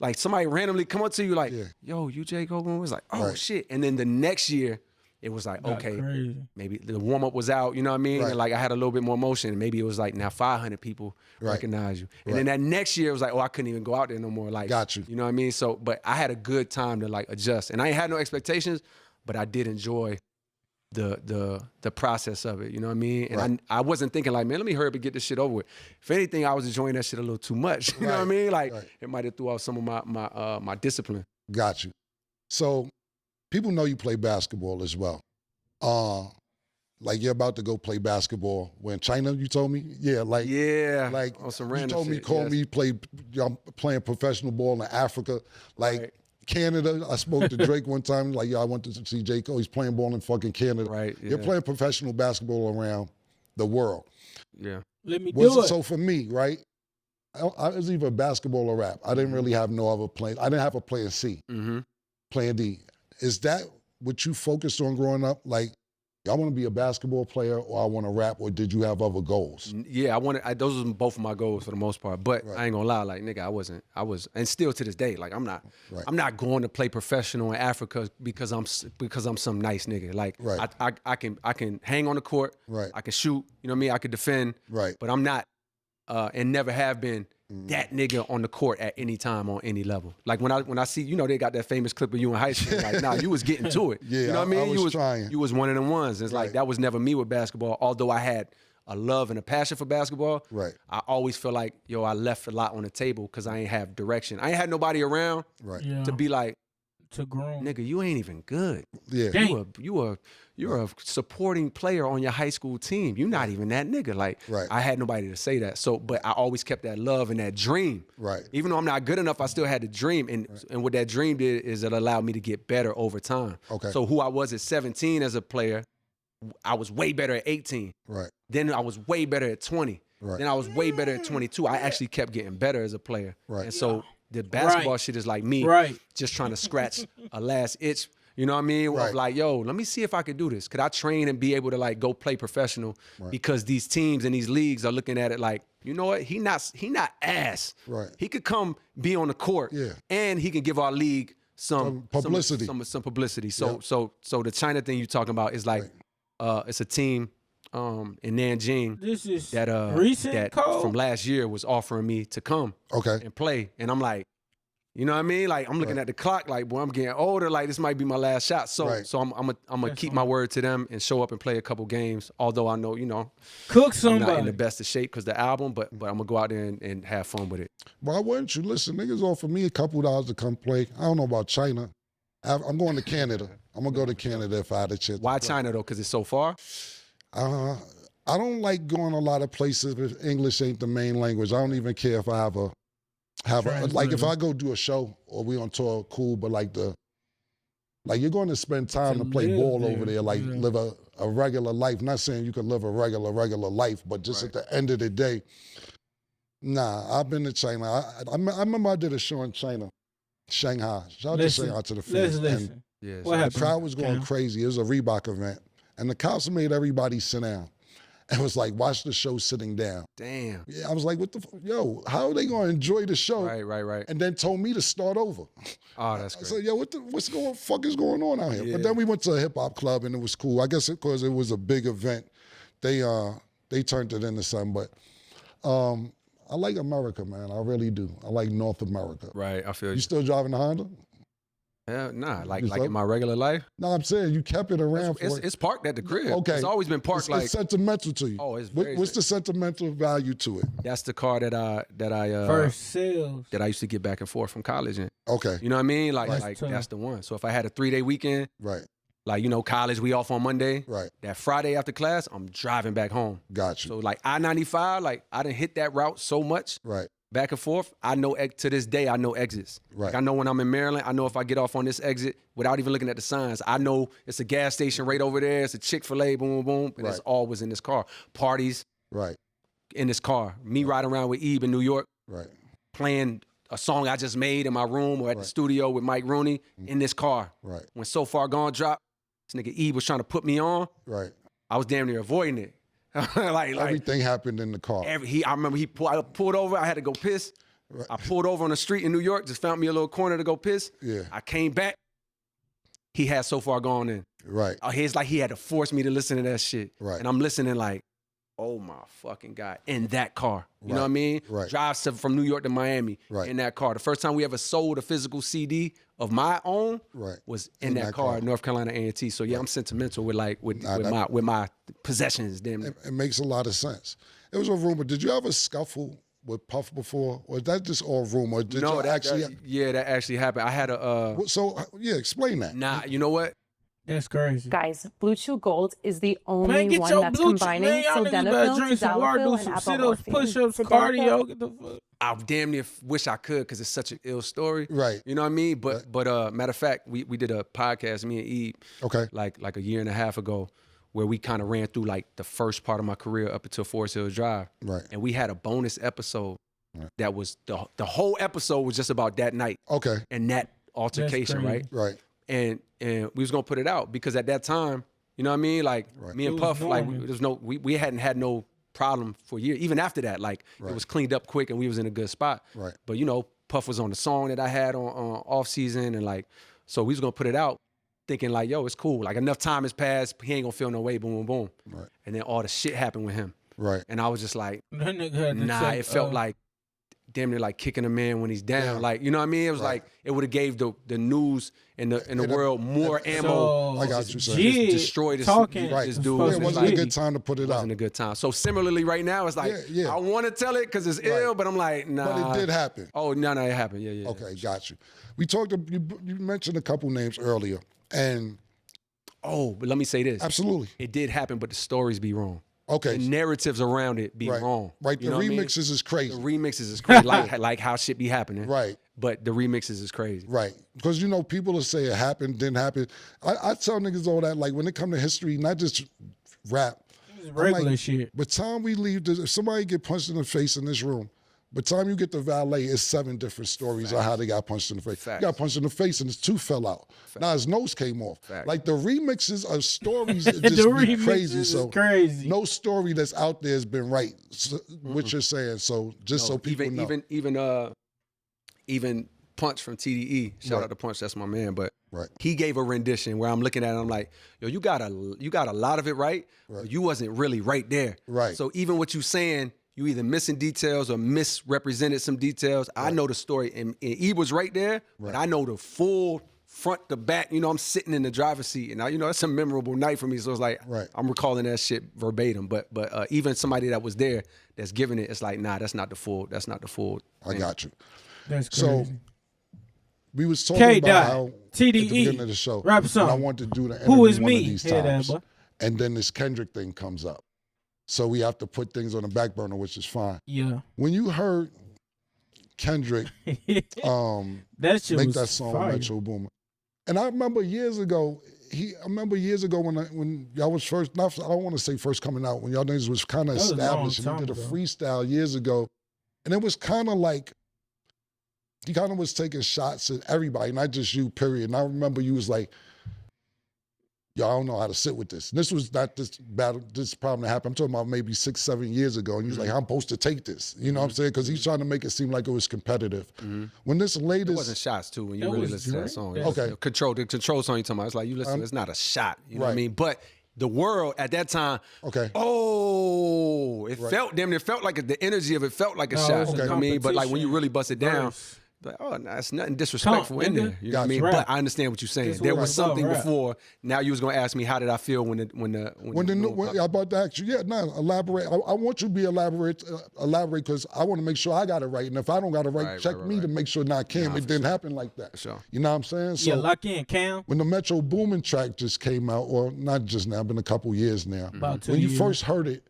like somebody randomly come up to you like, Yeah. yo, you J. Coleman? It was like, oh Right. shit. And then the next year, it was like, Got okay, crazy. maybe the warm-up was out, you know what I mean? Right. And like I had a little bit more motion. And maybe it was like now 500 people Right. recognize you. And then that next year it was like, oh, I couldn't even go out there no more. Like, Got you. You know what I mean? So, but I had a good time to like adjust. And I ain't had no expectations, but I did enjoy the process of it. You know what I mean? And Right. I wasn't thinking like, man, let me hurry up and get this shit over with. If anything, I was enjoying that shit a little too much. You know what I Right. mean? Like Right. it might have threw off some of my discipline. Got you. So people know you play basketball as well. Like you're about to go play basketball where in China, you told me? Yeah, like Yeah. like on some you random told me, shit, call yes. me, I'm playing professional ball in Africa. Like Right. Canada, I spoke to Drake one time, like, yo, I went to see J. Cole, he's playing ball in fucking Canada. Right, You're yeah. playing professional basketball around the world. Yeah. Let me do it. So for me, right, I was either basketball or rap. I didn't really have no other plan. I didn't have a plan C, plan D. Is that what you focused on growing up? Like, I want to be a basketball player or I want to rap, or did you have other goals? Yeah, those were both of my goals for the most part. But I ain't gonna lie, like nigga, I was, and still to this day, like I'm not going to play professional in Africa because I'm some nice nigga. Like I can hang on the court, I can shoot, you know what I mean? I can defend, but I'm not, and never have been that nigga on the court at any time on any level. Like when I see, you know, they got that famous clip of you in high school. Like, nah, you was getting to it. Yeah, you know what I mean? I was trying. You was one of them ones. It's like that was never me with basketball. Although I had a love and a passion for basketball, I always feel like, yo, I left a lot on the table because I ain't have direction. I ain't had nobody around to be like, to groom. Nigga, you ain't even good. Yeah. You're a supporting player on your high school team. You're not even that nigga. Like, I had nobody to say that. So, but I always kept that love and that dream. Right. Even though I'm not good enough, I still had the dream. And what that dream did is it allowed me to get better over time. Okay. So who I was at 17 as a player, I was way better at 18. Right. Then I was way better at 20. Right. Then I was way better at 22. I actually kept getting better as a player. Right. And so the basketball shit is like me just trying to scratch a last itch. You know what I mean? Of like, yo, let me see if I could do this. Could I train and be able to like go play professional? Because these teams and these leagues are looking at it like, you know what? He not ass. Right. He could come be on the court. Yeah. And he can give our league some publicity. Some publicity. So the China thing you're talking about is like it's a team in Nanjing This is that recent code? from last year was offering me to come and play. And I'm like, you know what I mean? Like I'm looking at the clock, like, boy, I'm getting older. Like this might be my last shot. So I'm gonna keep my word to them and show up and play a couple games. Although I know, you know, cook I'm somebody. not in the best of shape because the album, but I'm gonna go out there and have fun with it. Why wouldn't you? Listen, niggas offer me a couple dollars to come play. I don't know about China. I'm going to Canada. I'm gonna go to Canada if I had a chance. Why China though? Because it's so far. I don't like going a lot of places if English ain't the main language. I don't even care if I have a like if I go do a show or we on tour, cool. But like you're going to spend time to play ball over there, like live a regular life. Not saying you can live a regular life, but just at the end of the day, nah. I've been to China. I remember I did a show in China, Shanghai. Shout out to Shanghai to the fans. Listen. And the crowd was going crazy. It was a Reebok event, and the cops made everybody sit down. And was like, watch the show sitting down. Damn. Yeah, I was like, what the yo, how are they gonna enjoy the show? Right. And then told me to start over. Oh, that's great. I said, yo, what's going on out here? But then we went to a hip hop club and it was cool. I guess because it was a big event, they turned it into something. But I like America, man. I really do. I like North America. Right, I feel you. You still driving the Honda? Yeah, nah, like in my regular life. No, I'm saying you kept it around for it's parked at the crib. Okay. It's always been parked it's sentimental to you. Oh, it's what's the sentimental value to it? That's the car that I first sales that I used to get back and forth from college in. Okay. You know what I mean? Like that's the one. So if I had a 3-day weekend, like, you know, college, we off on Monday. Right. That Friday after class, I'm driving back home. Got you. So like I-95, like I didn't hit that route so much. Right. Back and forth, I know to this day, I know exits. Right. Like I know when I'm in Maryland, I know if I get off on this exit without even looking at the signs, I know it's a gas station right over there. It's a Chick-fil-A, boom, boom, boom. And it's always in this car. Parties in this car. Me riding around with Eve in New York, playing a song I just made in my room or at the studio with Mike Rooney in this car. Right. When So Far Gone dropped, this nigga Eve was trying to put me on. Right. I was damn near avoiding it. like everything happened in the car. I remember I pulled over. I had to go piss. Right. I pulled over on the street in New York. Just found me a little corner to go piss. Yeah. I came back. He had So Far Gone in. Right. It's like he had to force me to listen to that shit. Right. And I'm listening like, oh my fucking God, in that car. You know what I mean? Right. Drives from New York to Miami in that car. The first time we ever sold a physical CD of my own was in that car in North Carolina A&T. So yeah, I'm sentimental with my possessions. Damn. It makes a lot of sense. It was a rumor. Did you ever scuffle with Puff before, or is that just all rumor? That actually happened. I had a. Explain that. Nah, you know what? That's crazy. Guys, Blue Chew Gold is the only one that's combining sildenafil, tadalafil, and apomorphine. Push-ups, cardio. Get the fuck. I damn near wish I could because it's such an ill story. Right. You know what I mean? But matter of fact, we did a podcast, me and Eve, like a year and a half ago, where we kind of ran through like the first part of my career up until Forest Hills Drive. Right. And we had a bonus episode that was the whole episode was just about that night. Okay. And that altercation, right? Right. And we was gonna put it out because at that time, you know what I mean? Like me and Puff, like we hadn't had no problem for years. Even after that, like it was cleaned up quick and we was in a good spot. Right. But you know, Puff was on the song that I had on off season and like, so we was gonna put it out thinking like, yo, it's cool. Like enough time has passed, he ain't gonna feel no way, boom, boom, boom. Right. And then all the shit happened with him. Right. And I was just like, That nigga had to nah, take, it felt like damn near like kicking a man when he's down. Like, you know what I mean? It was like it would have gave the news in the world more ammo. So, I got you, sir. Jid Destroy this, talking this dude. Yeah, was it like- wasn't a good time to put it out. Wasn't a good time. So similarly, right now, it's like I want to tell it because it's ill, but I'm like, nah. But it did happen. Oh no, it happened. Yeah. Okay, got you. We talked. You mentioned a couple names earlier, and but let me say this. absolutely, It did happen, but the stories be wrong. okay. The narratives around it be wrong. Right. The You know what I mean? remixes is crazy. The remixes is crazy, like how shit be happening. Right. But the remixes is crazy. Right. Because, you know, people will say it happened, didn't happen. I tell niggas all that, like, when it come to history, not just rap. regular like, shit. By the time we leave, if somebody get punched in the face in this room, by the time you get to valet, it's 7 different stories of how they got punched in the face. Facts. You got punched in the face and his tooth fell out. Now his nose came off. Facts. Like the remixes of stories just The be remixes crazy. is So crazy. no story that's out there has been right. So, what you're saying. So just so people know. Even Punch from TDE, shout out to Punch, that's my man. But Right. he gave a rendition where I'm looking at it, I'm like, yo, you got a lot of it right, but you wasn't really right there. Right. So even what you saying, you either missing details or misrepresented some details. I know the story, and E was right there, but I know the full front to back. You know, I'm sitting in the driver's seat, and you know that's a memorable night for me. So it's like I'm recalling that shit verbatim. But even somebody that was there that's giving it, it's like, nah, that's not the full. I got you. That's crazy. So we was talking about how TDE, at the beginning of the show, rap song. and I wanted to do the Who interview is one me? of these Hear that, times. boy? And then this Kendrick thing comes up. So we have to put things on the back burner, which is fine. Yeah. When you heard Kendrick that shit make was that song fire. Metro Boomin, and I remember years ago when y'all was first, I don't want to say first coming out, when y'all niggas was kind of That was a long established, and time he did a ago. freestyle years ago, and it was kind of like, he kind of was taking shots at everybody, not just you, period. And I remember you was like, yo, I don't know how to sit with this. And this was not this problem that happened. I'm talking about maybe 6, 7 years ago. And he was like, I'm supposed to take this. You know what I'm saying? Because he's trying to make it seem like it was competitive. When this latest... It wasn't shots too when you That really was listen to that great. song. That's- The control song you talking about. It's like you listen, it's not a shot. You know what I Right. mean? But the world at that time, Okay. it felt like the energy of it felt like a No, shot. it's a You know what I mean? But like when you competition really bust it down, verse. like, oh, nah, it's nothing disrespectful in nigga. there. You know what I mean? Rap. But I understand what you're saying. That's There what was it's about, something rap. before. Now you was gonna ask me how did I feel when I'm about to ask you, elaborate. I want you to be elaborate because I want to make sure I got it right. And if I don't got it right, check me to make sure not Cam. It didn't happen like that. sure. You know what I'm saying? So Yeah, lock in, Cam. when the Metro Boomin track just came out, or not just now, been a couple years now. About 2 When you years. first heard it,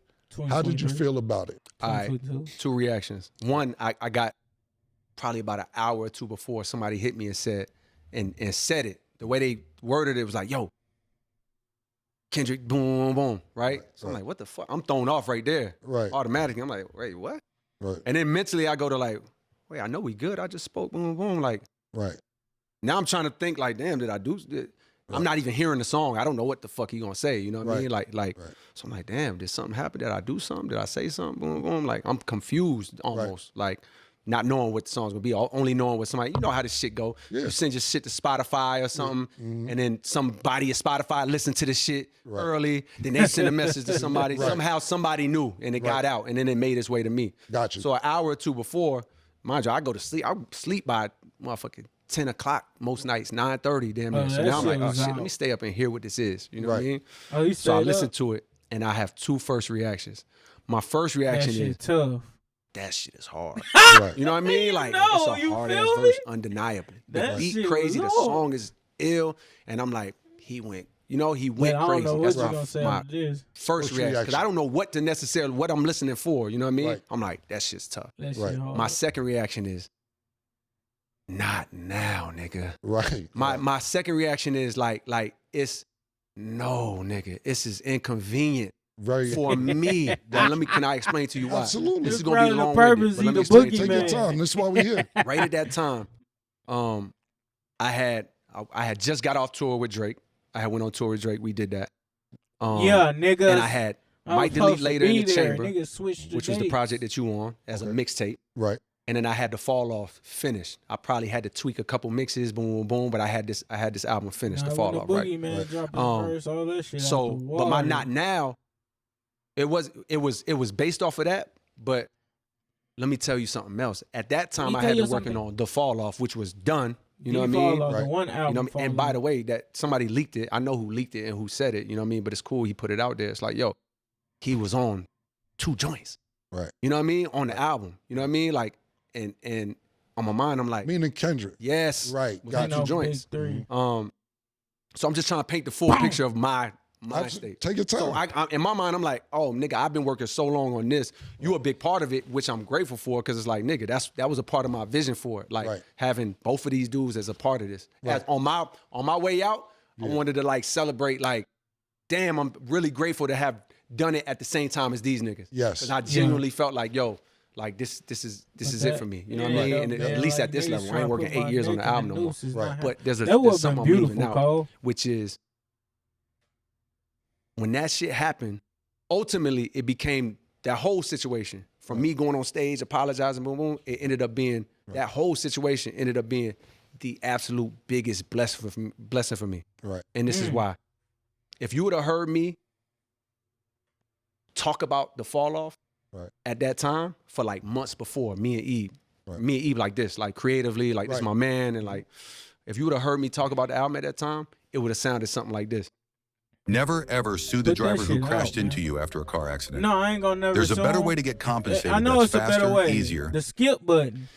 how did you 2023. feel about it? All right, 2022. 2 reactions. One, I got probably about an hour or two before somebody hit me and said it. The way they worded it was like, yo, Kendrick, boom, boom, right? So I'm like, what the fuck? I'm thrown off right there. Right. Automatically. I'm like, wait, what? Right. And then mentally I go to like, wait, I know we good. I just spoke, boom, boom. Like, Right. now I'm trying to think like, damn, did I do this? I'm not even hearing the song. I don't know what the fuck he gonna say. You know what I mean? Like, so I'm like, damn, did something happen? Did I do something? Did I say something? Boom, boom. Like, I'm confused almost. Like, not knowing what the song's gonna be, only knowing what somebody, you know how this shit go. Yeah. You send your shit to Spotify or something, and then somebody at Spotify listen to the shit early, then they send a message to somebody. Somehow somebody knew, and it got out, and then it made its way to me. Got you. So an hour or two before, mind you, I go to sleep. I sleep by motherfucking 10 o'clock most nights, 9:30, damn near. So that now I'm shit like, oh was shit, out. let me stay up and hear what this is. You know what I mean? Oh, you So I stayed listen up? to it, and I have 2 first reactions. My first That reaction shit is, tough. that shit is hard. Right. You know what I mean? Like, No, it's a you hard ass feel verse, me? undeniably. The That beat shit crazy, the was hard. song is ill, and I'm like, he went But I don't crazy. know what That's you're gonna say my after this. first reaction. Because reaction. I don't know what I'm listening for. You know what I mean? Right. I'm like, that shit's tough. That Right. shit hard. My second reaction is, not now, nigga. Right. My second reaction is like it's no, nigga. This is inconvenient. Very for me. Can I explain to you why? Absolutely. This is It's gonna be probably the long-winded, purpose but he let me the explain to Take you. your boogeyman. time. That's why we're here. Right at that time, I had just got off tour with Drake. I had went on tour with Drake. We did that. Yeah, niggas. And I had I Might was Delete supposed to Later in be the there. Chamber, Niggas switched the which was the dates. project that you on as a mixtape. Right. And then I had the Fall Off finished. I probably had to tweak a couple mixes, boom, boom, boom, but I had this album finished, Nah, the Fall when Off, the right? boogeyman dropped his verse, all that shit. So, out the but my water. Not Now, it was based off of that, but let me tell you something else. At that time, me I tell had you been working something. on The Fall Off, which was done. You know what I The mean? Fall Off, the Right. one album. You know what I mean? And Fall by the Off. way, that somebody leaked it. I know who leaked it and who said it. You know what I mean? But it's cool. He put it out there. It's like, yo, he was on 2 joints. Right. You know what I mean? On the album. You know what I mean? Like, and on my mind, I'm like, Meaning Kendrick. yes, Right. was Got on you. 2 Big joints. Three. So I'm just trying to paint the full picture of my state. Take your time. So I, in my mind, I'm like, oh, nigga, I've been working so long on this. You a big part of it, which I'm grateful for, because it's like, nigga, that was a part of my vision for it. Like Right. having both of these dudes as a part of this. Right. As on my way out, I wanted to like celebrate, like, damn, I'm really grateful to have done it at the same time as these niggas. Yes. Because I genuinely felt like, yo, like this is it for me. You know what I mean? And at least at this level, I ain't working 8 years on the album no more. Right. But there's That would've something been I'm leaving beautiful, out, Cole. which is when that shit happened, ultimately it became that whole situation. From me going on stage, apologizing, boom, boom, it ended up being, that whole situation ended up being the absolute biggest blessing for me. Right. And this is why. If you would have heard me talk about the Fall Off at that time for like months before, me and Eve like this, like creatively, like this is my man, and like, if you would have heard me talk about the album at that time, it would have sounded something like this. Never ever sue the Put that driver who shit out, crashed into man. you after a car accident. No, I ain't gonna never. There's a sue better him. way to get compensated. I know that's it's a faster, better way. easier. The skip button.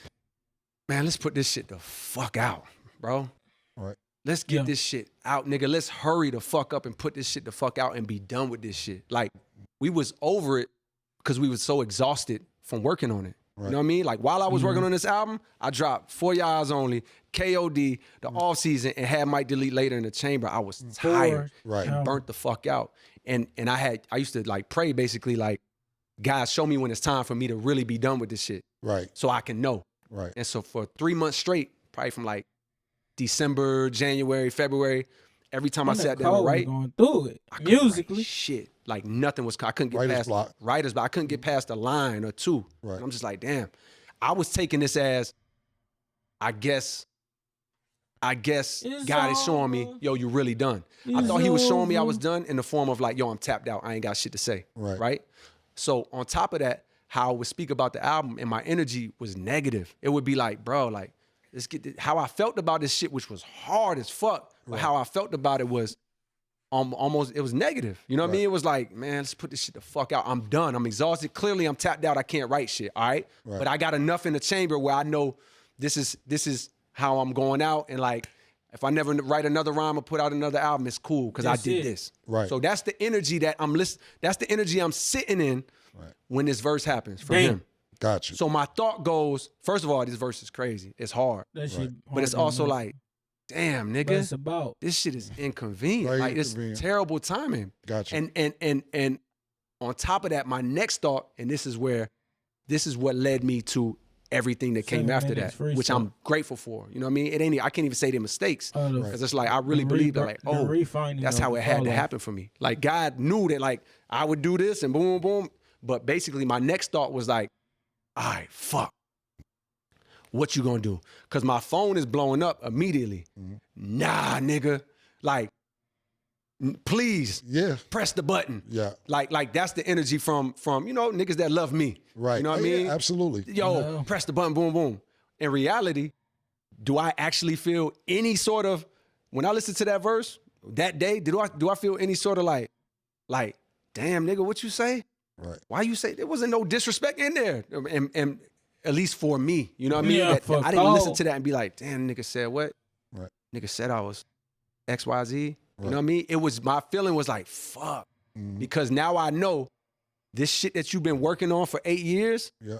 Man, let's put this shit the fuck out, bro. Right. Let's get this shit out, nigga. Let's hurry the fuck up and put this shit the fuck out and be done with this shit. Like, we was over it because we was so exhausted from working on it. Right. You know what I mean? Like, while I was working on this album, I dropped 4 Your Eyes Only, KOD, the off season, and had Might Delete Later in the Chamber. I was tired Right. and burnt the fuck out. And I used to like pray basically like, God, show me when it's time for me to really be done with this shit Right. so I can know. Right. And so for 3 months straight, probably from like December, January, February, every time I sat down to write, going through it I couldn't write musically. shit. Like nothing was, I couldn't get Writer's past block. writer's block. I couldn't get past a line or two. Right. And I'm just like, damn. I was taking this as, I guess It's God is showing me, over. yo, you really done. I It's thought he was showing me I over. was done in the form of like, yo, I'm tapped out. I ain't got shit to say. Right. So on top of that, how I would speak about the album and my energy was negative. It would be like, bro, like, let's get this. How I felt about this shit, which was hard as fuck, but how I felt about it was almost, it was negative. You know what I mean? It was like, man, let's put this shit the fuck out. I'm done. I'm exhausted. Clearly, I'm tapped out. I can't write shit, all right? But I got enough in the chamber where I know this is how I'm going out. And like, if I never write another rhyme or put out another album, it's cool because I That's did it. this. Right. So that's the energy that that's the energy I'm sitting in when this verse happens from Damn. him. Got you. So my thought goes, first of all, this verse is crazy. It's hard. That shit But it's hard to also know. like, damn, What nigga, it's about. this shit is inconvenient. Very Like, it's inconvenient. terrible timing. Got you. And on top of that, my next thought, and this is what led me to everything that came 7 after minutes that, which freestyle. I'm grateful for. You know what I mean? I can't even say they're mistakes. The- Because it's like, I really the believe that, rebir- like, the oh, refining that's of how the it had to follow. happen for me. Like, God knew that, like, I would do this and boom, boom. But basically, my next thought was like, all right, fuck. What you gonna do? Because my phone is blowing up immediately. Nah, nigga. Like, please Yeah. press the button. Yeah. Like that's the energy from niggas that love me. Right. You know what I Yeah, mean? absolutely. Yo, press the button, boom, boom. In reality, do I actually feel any sort of, when I listen to that verse that day, do I feel any sort of like, damn, nigga, what you say? Right. Why you say there wasn't no disrespect in there? And at least for me, you know what I mean? Yeah, That- for I didn't listen Cole. to that and be like, damn, nigga said what? Right. Nigga said I was XYZ. You Right. know what I mean? It was, my feeling was like, fuck. Because now I know this shit that you've been working on for 8 years, Yeah.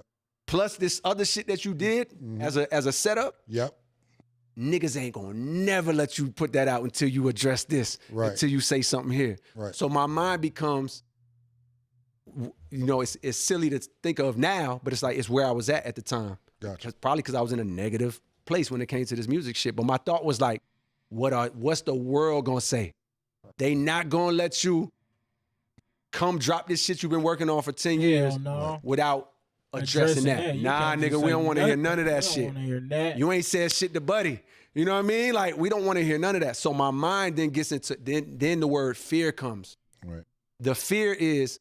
plus this other shit that you did as a setup, Yep. niggas ain't gonna never let you put that out until you address this, Right. until you say something here. Right. So my mind becomes, you know, it's silly to think of now, but it's like, it's where I was at the time. Gotcha. Probably because I was in a negative place when it came to this music shit. But my thought was like, what's the world gonna say? They not gonna let you come drop this shit you've been working on for 10 years without addressing that. Nah, nigga, we don't want to hear none of that shit. You ain't said shit to Buddy. You know what I mean? Like, we don't want to hear none of that. So my mind then gets into, then the word fear comes. Right. The fear is,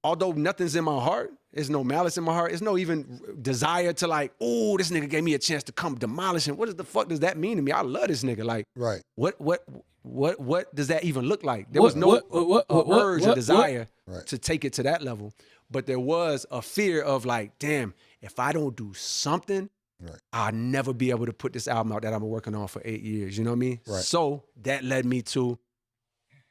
although nothing's in my heart, there's no malice in my heart, there's no even desire to like, oh, this nigga gave me a chance to come demolish him. What the fuck does that mean to me? I love this nigga. Like, right. What does that even look like? There was no urge or desire to take it to that level. But there was a fear of like, damn, if I don't do something, I'll never be able to put this album out that I've been working on for 8 years. You know what I mean? Right. So that led me to,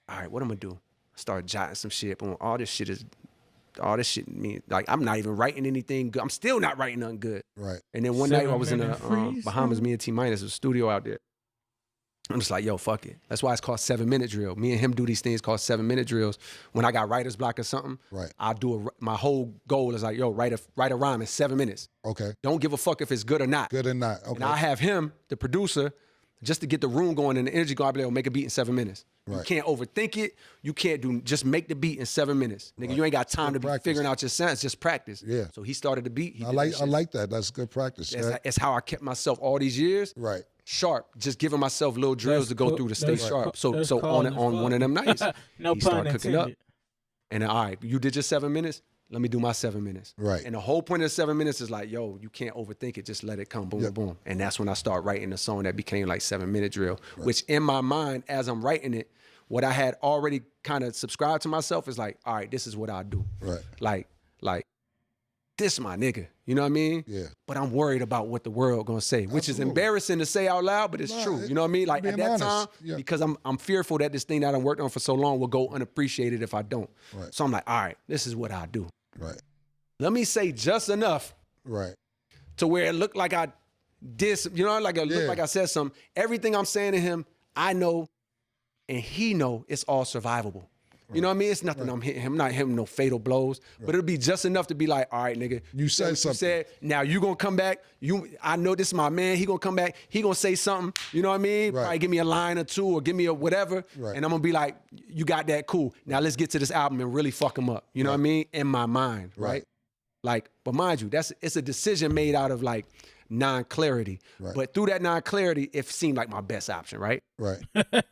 all right, what I'm gonna do? Start jotting some shit. Boom, all this shit mean like I'm not even writing anything good. I'm still not writing nothing good. Right. And then one night I was in the Bahamas, me and T-Minus, a studio out there. I'm just like, yo, fuck it. That's why it's called 7-minute drill. Me and him do these things called 7-minute drills. When I got writer's block or something, I'll do my whole goal is like, yo, write a rhyme in 7 minutes. Okay. Don't give a fuck if it's good or not. Good or not. Okay. And I have him, the producer, just to get the room going and the energy going, I'll be able to make a beat in 7 minutes. Right. You can't overthink it. You can't just make the beat in 7 minutes. Nigga, you ain't got time to be figuring out your sounds, just practice. Yeah. So he started the beat. I like that. That's good practice. That's how I kept myself all these years. Right. Sharp, just giving myself little drills to go through to stay sharp. So on one of them nights, no he pun started cooking up. intended. And then, all right, you did your 7 minutes. Let me do my 7 minutes. Right. And the whole point of the 7 minutes is like, yo, you can't overthink it. Just let it come. Boom, boom, boom. And that's when I start writing the song that became like 7-minute drill. Which in my mind, as I'm writing it, what I had already kind of subscribed to myself is like, all right, this is what I do. Right. Like, this my nigga. You know what I mean? Yeah. But I'm worried about what the world gonna say, which is embarrassing to say out loud, but it's true. You know what I mean? Like at that time, because I'm fearful that this thing that I worked on for so long will go unappreciated if I don't. Right. So I'm like, all right, this is what I do. Right. Let me say just enough Right. to where it looked like I did some, you know, like it looked like I said something. Everything I'm saying to him, I know and he know it's all survivable. You know what I mean? It's nothing I'm hitting him. I'm not hitting no fatal blows. But it'll be just enough to be like, all right, nigga. You said something. Now you gonna come back. I know this is my man. He gonna come back. He gonna say something. You know what I mean? Right. Probably give me a line or two or give me a whatever. Right. And I'm gonna be like, you got that, cool. Now let's get to this album and really fuck him up. You know what I mean? In my mind, right? Like, but mind you, it's a decision made out of like non-clarity. Right. But through that non-clarity, it seemed like my best option, right? Right.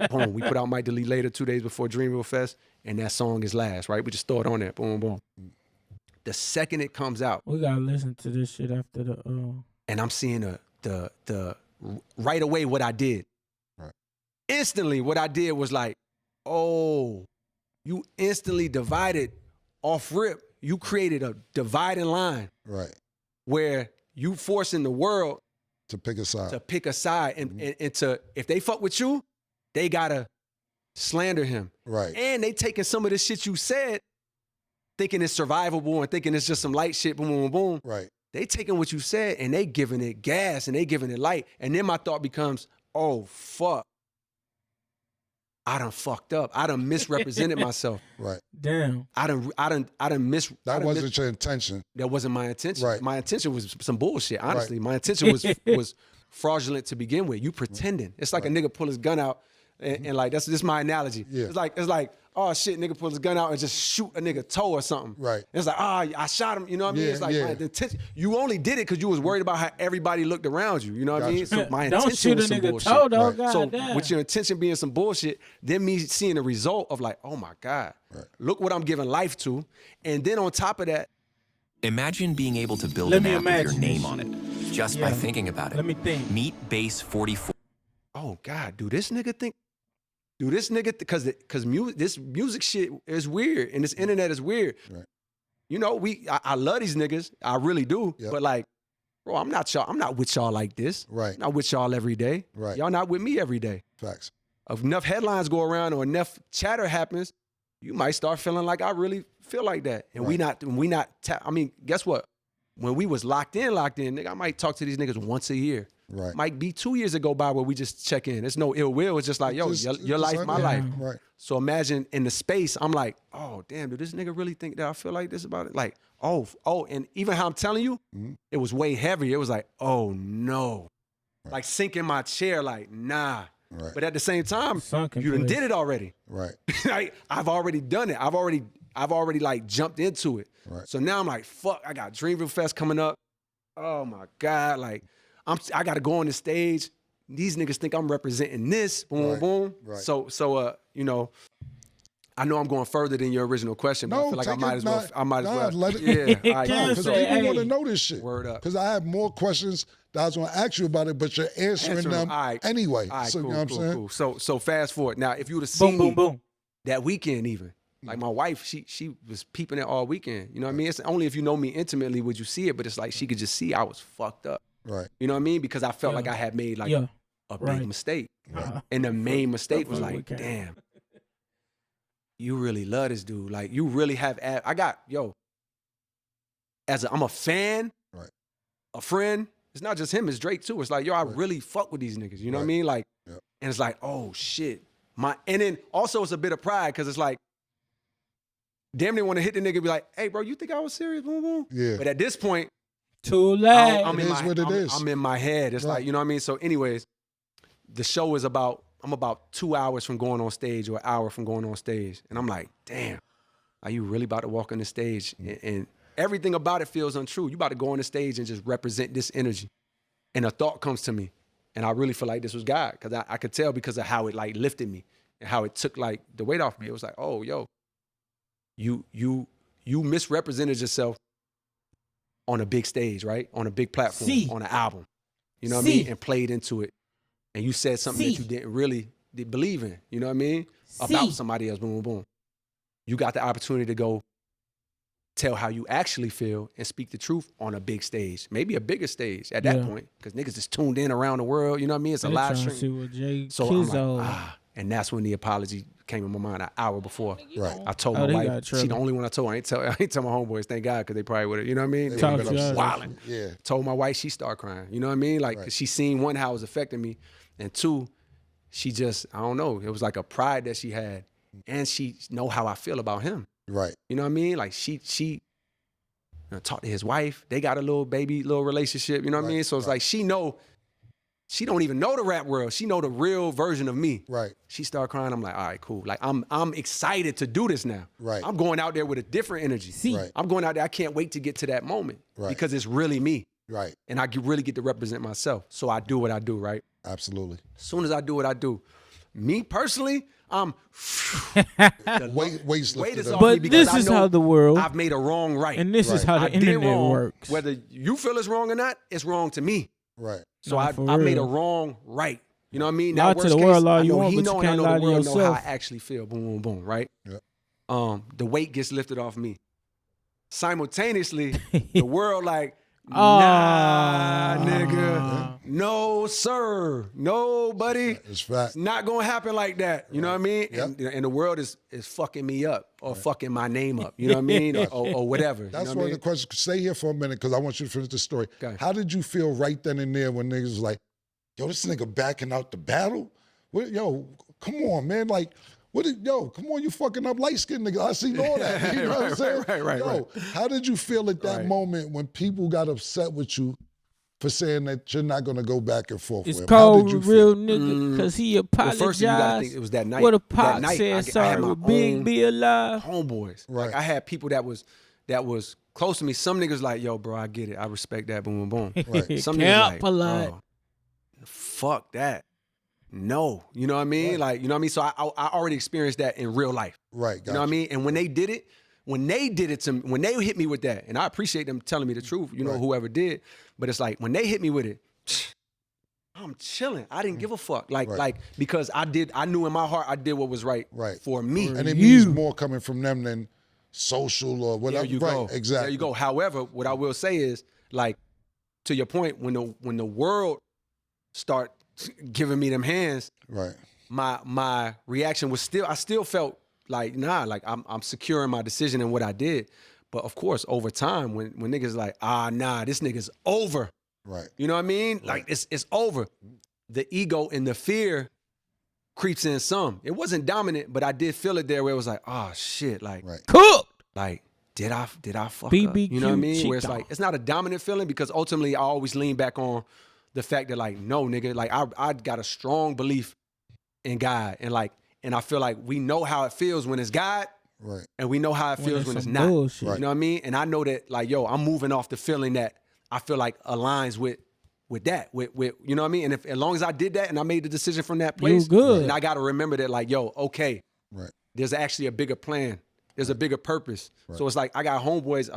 Boom. We put out Might Delete Later 2 days before Dreamville Fest, and that song is last, right? We just throw it on there. Boom, boom. The second it comes out, We gotta listen to this shit after the. and I'm seeing the right away what I did. Right. Instantly, what I did was like, oh, you instantly divided off rip. You created a dividing line. Right. Where you forcing the world to pick a side. And to, if they fuck with you, they gotta slander him. Right. And they taking some of the shit you said, thinking it's survivable and thinking it's just some light shit, boom, boom, boom. Right. They taking what you said and they giving it gas and they giving it light. And then my thought becomes, oh, fuck. I done fucked up. I done misrepresented myself. Right. Damn. I done mis. That wasn't your intention. That wasn't my intention. Right. My intention was some bullshit. Honestly, my intention was fraudulent to begin with. You pretending. It's like a nigga pull his gun out and like this is my analogy. Yeah. It's like oh shit, nigga pull his gun out and just shoot a nigga toe or something. Right. It's like I shot him. You know what I mean? Yeah, It's like my intention. You only did it because you was worried about how everybody looked around you. You know what I mean? So my Don't intention shoot was a some nigga bullshit. toe, though. Right. So Goddamn. with your intention being some bullshit, then me seeing the result of like, oh my God, look what I'm giving life to. And then on top of that, Imagine being able to build Let an me app with your imagine name this on it, just Yeah. by thinking about it. Let me think. Meet Base 44. oh God, do this nigga think? Do this nigga, because this music shit is weird and this internet is weird. Right. You know, I love these niggas. I really do. Yep. But like, bro, I'm not with y'all like this. Right. I'm not with y'all every day. Right. Y'all not with me every day. Facts. If enough headlines go around or enough chatter happens, you might start feeling like I really feel like that. And I mean, guess what? When we was locked in, nigga, I might talk to these niggas once a year. Right. Might be 2 years ago by where we just check in. It's no ill will. It's just like, yo, your life, my life. Right. So imagine in the space, I'm like, oh, damn, dude, this nigga really think that I feel like this about it? Like, oh, and even how I'm telling you, it was way heavier. It was like, oh, no. Right. Like sinking my chair, like, nah. Right. But at the same time, you done did it already. Right. Like, I've already done it. I've already like jumped into it. Right. So now I'm like, fuck, I got Dreamville Fest coming up. Oh my God. Like, I gotta go on the stage. These niggas think I'm representing this. Boom, boom. Right. So you know, I know I'm going further than your original question, but I feel like I might as well. Let it, Yeah. All right, cool. because people want to know this shit. Word up. Because I have more questions that I was going to ask you about it, but you're answering them anyway. All right, so cool, you know what I'm saying? cool. So fast forward. Now, if you would have seen me boom. that weekend even, like my wife, she was peeping it all weekend. You know what I mean? It's only if you know me intimately would you see it, but it's like she could just see I was fucked up. Right. You know what I mean? Because I felt like I had made like a big mistake. And the main mistake was like, damn, you really love this dude. Like you really have, I'm a fan, a friend. It's not just him, it's Drake too. It's like, yo, I really fuck with these niggas. You know what I mean? Like, and it's like, oh shit. And then also it's a bit of pride because it's like, damn near want to hit the nigga and be like, hey bro, you think I was serious? Boom, boom. Yeah. But at this point, too late. I'm in my head. It's like, you know what I mean? So anyways, the show is I'm about 2 hours from going on stage or an hour from going on stage. And I'm like, damn, are you really about to walk on the stage? And everything about it feels untrue. You about to go on the stage and just represent this energy. And a thought comes to me. And I really feel like this was God. Because I could tell because of how it like lifted me and how it took like the weight off me. It was like, oh, yo, you misrepresented yourself on a big stage, right? On a big platform, on an album. You know what I mean? And played into it. And you said something that you didn't really believe in. You know what I mean? About somebody else, boom, boom, boom. You got the opportunity to go tell how you actually feel and speak the truth on a big stage. Maybe a bigger stage at that point. Because niggas is tuned in around the world. You know what I mean? It's a live stream. So I'm like, and that's when the apology came in my mind an hour before. Right. I told my wife, she the only one I told. I ain't tell my homeboys, thank God, because they probably would have, you know what I mean? Talk They to you. wilding. Yeah. Told my wife, she started crying. You know what I mean? Like, 'cause she seen one, how it was affecting me. And two, she just, I don't know, it was like a pride that she had. And she know how I feel about him. Right. You know what I mean? Like she you know, talked to his wife. They got a little relationship. You know what I mean? So it's like she don't even know the rap world. She know the real version of me. Right. She started crying. I'm like, all right, cool. Like I'm excited to do this now. Right. I'm going out there with a different energy. Right. I'm going out there. I can't wait to get to that moment. Right. Because it's really me. Right. And I really get to represent myself. So I do what I do, right? Absolutely. As soon as I do what I do, me personally, I'm Weight is off but me because this I is know how the world, I've made a wrong right. and this is how the I did internet wrong. works. Whether you feel it's wrong or not, it's wrong to me. Right. So Nah, I for made a real. wrong right. You know what I mean? Lie Now, to worst the case, world all I you know want, he but know you and I can't know lie the to world know how I yourself. actually feel. Boom, boom, boom, right? Yeah. The weight gets lifted off me. Simultaneously, the world like, nah, nigga. No, sir. No, buddy. It's fact. It's not gonna happen like that. You know what I mean? Yep. And the world is fucking me up or fucking my name up. You know what I mean? or whatever. That's you know one what I of mean? the questions. Stay here for a minute because I want you to finish the story. Okay. How did you feel right then and there when niggas was like, yo, this nigga backing out the battle? What, yo, come on, man. Like, come on, you fucking up light-skinned niggas. I seen all that. You know what I'm saying? Right. How did you feel at that moment when people got upset with you for saying that you're not going to go back and forth It's with him? How called did you real feel? nigga because he Well, apologized. first you gotta think it was that night. What a That pop night, said, I sorry, had my with Big own be alive. homeboys. Right. Like I had people that was close to me. Some niggas like, yo, bro, I get it. I respect that. Boom, boom, boom. Right. Some Camp niggas a like, lot. bro, fuck that. No, you know what I mean? Right. Like, you know what I mean? So I already experienced that in real life. Right, You know what I mean? And when they did it to me, when they hit me with that, and I appreciate them telling me the truth, you know, Right. whoever did, but it's like when they hit me with it, I'm chilling. I didn't give a fuck. Like because I knew in my heart I did what was right, for me. And it means more coming from them than social or whatever. There you right, go. exactly. There you go. However, what I will say is, like, to your point, when the world start giving me them hands, Right. my reaction was I still felt like, nah, like I'm secure in my decision and what I did. But of course, over time, when niggas like, nah, this nigga's over. Right. You know what I mean? Right. Like it's over. The ego and the fear creeps in some. It wasn't dominant, but I did feel it there where it was like, oh shit, like Right. Cooked. like did I fuck BBQ up? You know what I mean? Where it's chicken. like it's not a dominant feeling because ultimately I always lean back on the fact that like no nigga, like I got a strong belief in God and I feel like we know how it feels when it's God. Right. And we know how it feels when it's some not. bullshit. Right. You know what I mean? And I know that like yo, I'm moving off the feeling that I feel like aligns with that, with you know what I mean? And if as long as I did that and I made the decision from that place, good. then I got to remember that like, yo, okay, Right. there's actually a bigger plan. There's a bigger purpose. Right. So it's like I got homeboys,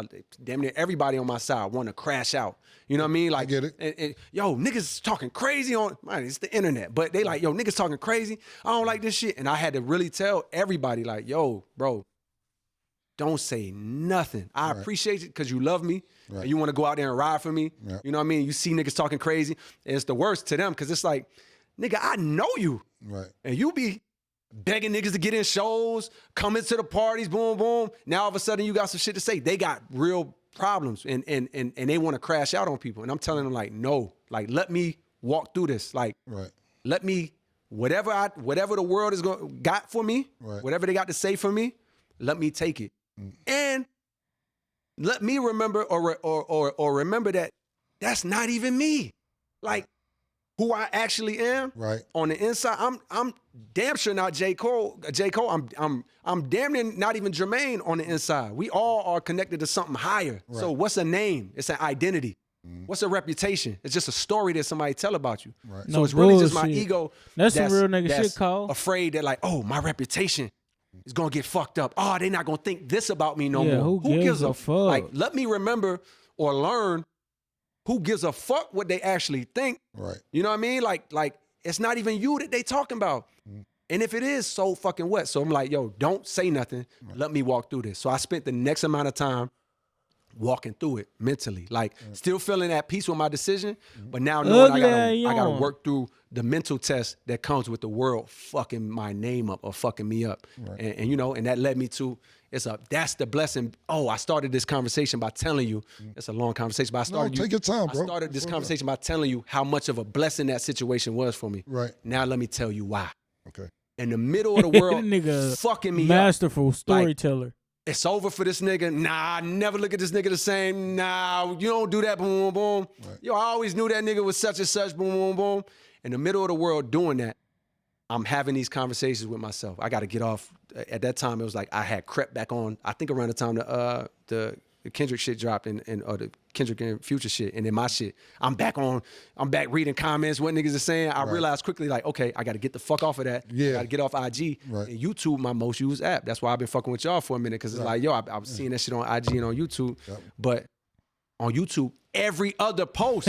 damn near everybody on my side want to crash out. You know what I mean? Like, get it. And, yo, niggas talking crazy on, man, it's the internet. But they like, yo, niggas talking crazy. I don't like this shit. And I had to really tell everybody like, yo, bro, don't say nothing. I appreciate it because you love me. Right. And you want to go out there and ride for me. Yep. You know what I mean? You see niggas talking crazy. And it's the worst to them because it's like, nigga, I know you. Right. And you be begging niggas to get in shows, coming to the parties, boom, boom. Now all of a sudden you got some shit to say. They got real problems and they want to crash out on people. And I'm telling them like, no, like let me walk through this. Like, Right. let me, whatever the world is got for me, Right. whatever they got to say for me, let me take it. And let me remember or remember that that's not even me. Like who I actually am Right. on the inside, I'm damn sure not J. Cole. I'm damn near not even Jermaine on the inside. We all are connected to something higher. Right. So what's a name? It's an identity. What's a reputation? It's just a story that somebody tell about you. Right. So No it's really just my bullshit. ego. That's some real nigga shit, Cole. Afraid that like, oh, my reputation is gonna get fucked up. Oh, they not gonna think this about me no Yeah, more. who gives a fuck? Like, let me remember or learn who gives a fuck what they actually think. Right. You know what I mean? Like it's not even you that they talking about. And if it is, so fucking what? So I'm like, yo, don't say nothing. Let me walk through this. So I spent the next amount of time walking through it mentally, like still feeling at peace with my decision, but now knowing I gotta work through the mental test that comes with the world fucking my name up or fucking me up. Right. And you know, and that led me to that's the blessing. Oh, I started this conversation by telling you, it's a long conversation, but take your time, bro. I started this conversation by telling you how much of a blessing that situation was for me. Right. Now let me tell you why. Okay. In the middle of the world, Nigga, fucking me up. masterful storyteller. It's over for this nigga. Nah, I never look at this nigga the same. Nah, you don't do that, boom, boom, boom. Right. Yo, I always knew that nigga was such and such, boom, boom, boom. In the middle of the world doing that, I'm having these conversations with myself. I got to get off. At that time, it was like I had crept back on, I think around the time the Kendrick shit dropped or the Kendrick and Future shit, and then my shit. I'm back reading comments, what niggas are saying. I realized quickly, like, okay, I got to get the fuck off of that. Yeah. I got to get off IG. Right. And YouTube, my most used app. That's why I've been fucking with y'all for a minute, because it's like, yo, I was seeing that shit on IG and on YouTube. Yep. But on YouTube, every other post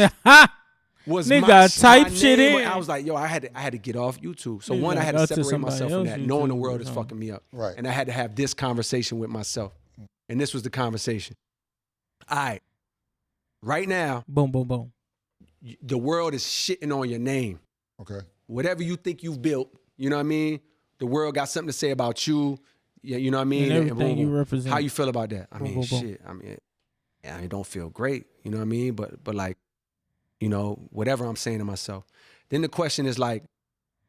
was Nigga, type shit name. in. I was like, yo, I had to get off YouTube. So Nigga, one, I had go to to separate somebody myself from else that, knowing the YouTube world or is something. fucking me up. Right. And I had to have this conversation with myself. And this was the conversation. All right, right now, Boom, boom, boom. the world is shitting on your name. Okay. Whatever you think you've built, you know what I mean? The world got something to say about you. You know what I mean? And everything you represent. How you feel about that? I Boom, mean, boom, boom. shit. I mean, it don't feel great. You know what I mean? But like, you know, whatever I'm saying to myself. Then the question is like,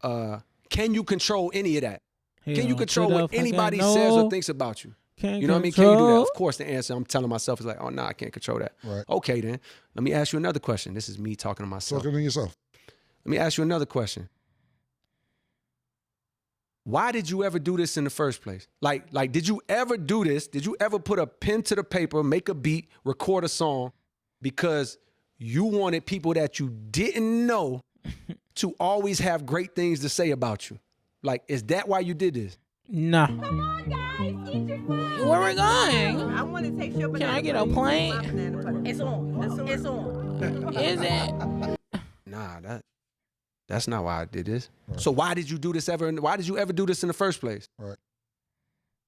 can you control any of that? Can you control what anybody says or thinks about you? You know what I mean? Can you do that? Of course, the answer I'm telling myself is like, oh, no, I can't control that. Right. Okay, then. Let me ask you another question. This is me talking to myself. Talking to yourself. Let me ask you another question. Why did you ever do this in the first place? Like, did you ever do this? Did you ever put a pen to the paper, make a beat, record a song because you wanted people that you didn't know to always have great things to say about you? Like, is that why you did this? Nah. Come on, guys, eat your food. Where we going? I want to take your banana. Can I get a plate? My banana pudding. It's on. It's on. Is it? Nah, that's not why I did this. Right. So why did you do this ever? Why did you ever do this in the first place? Right.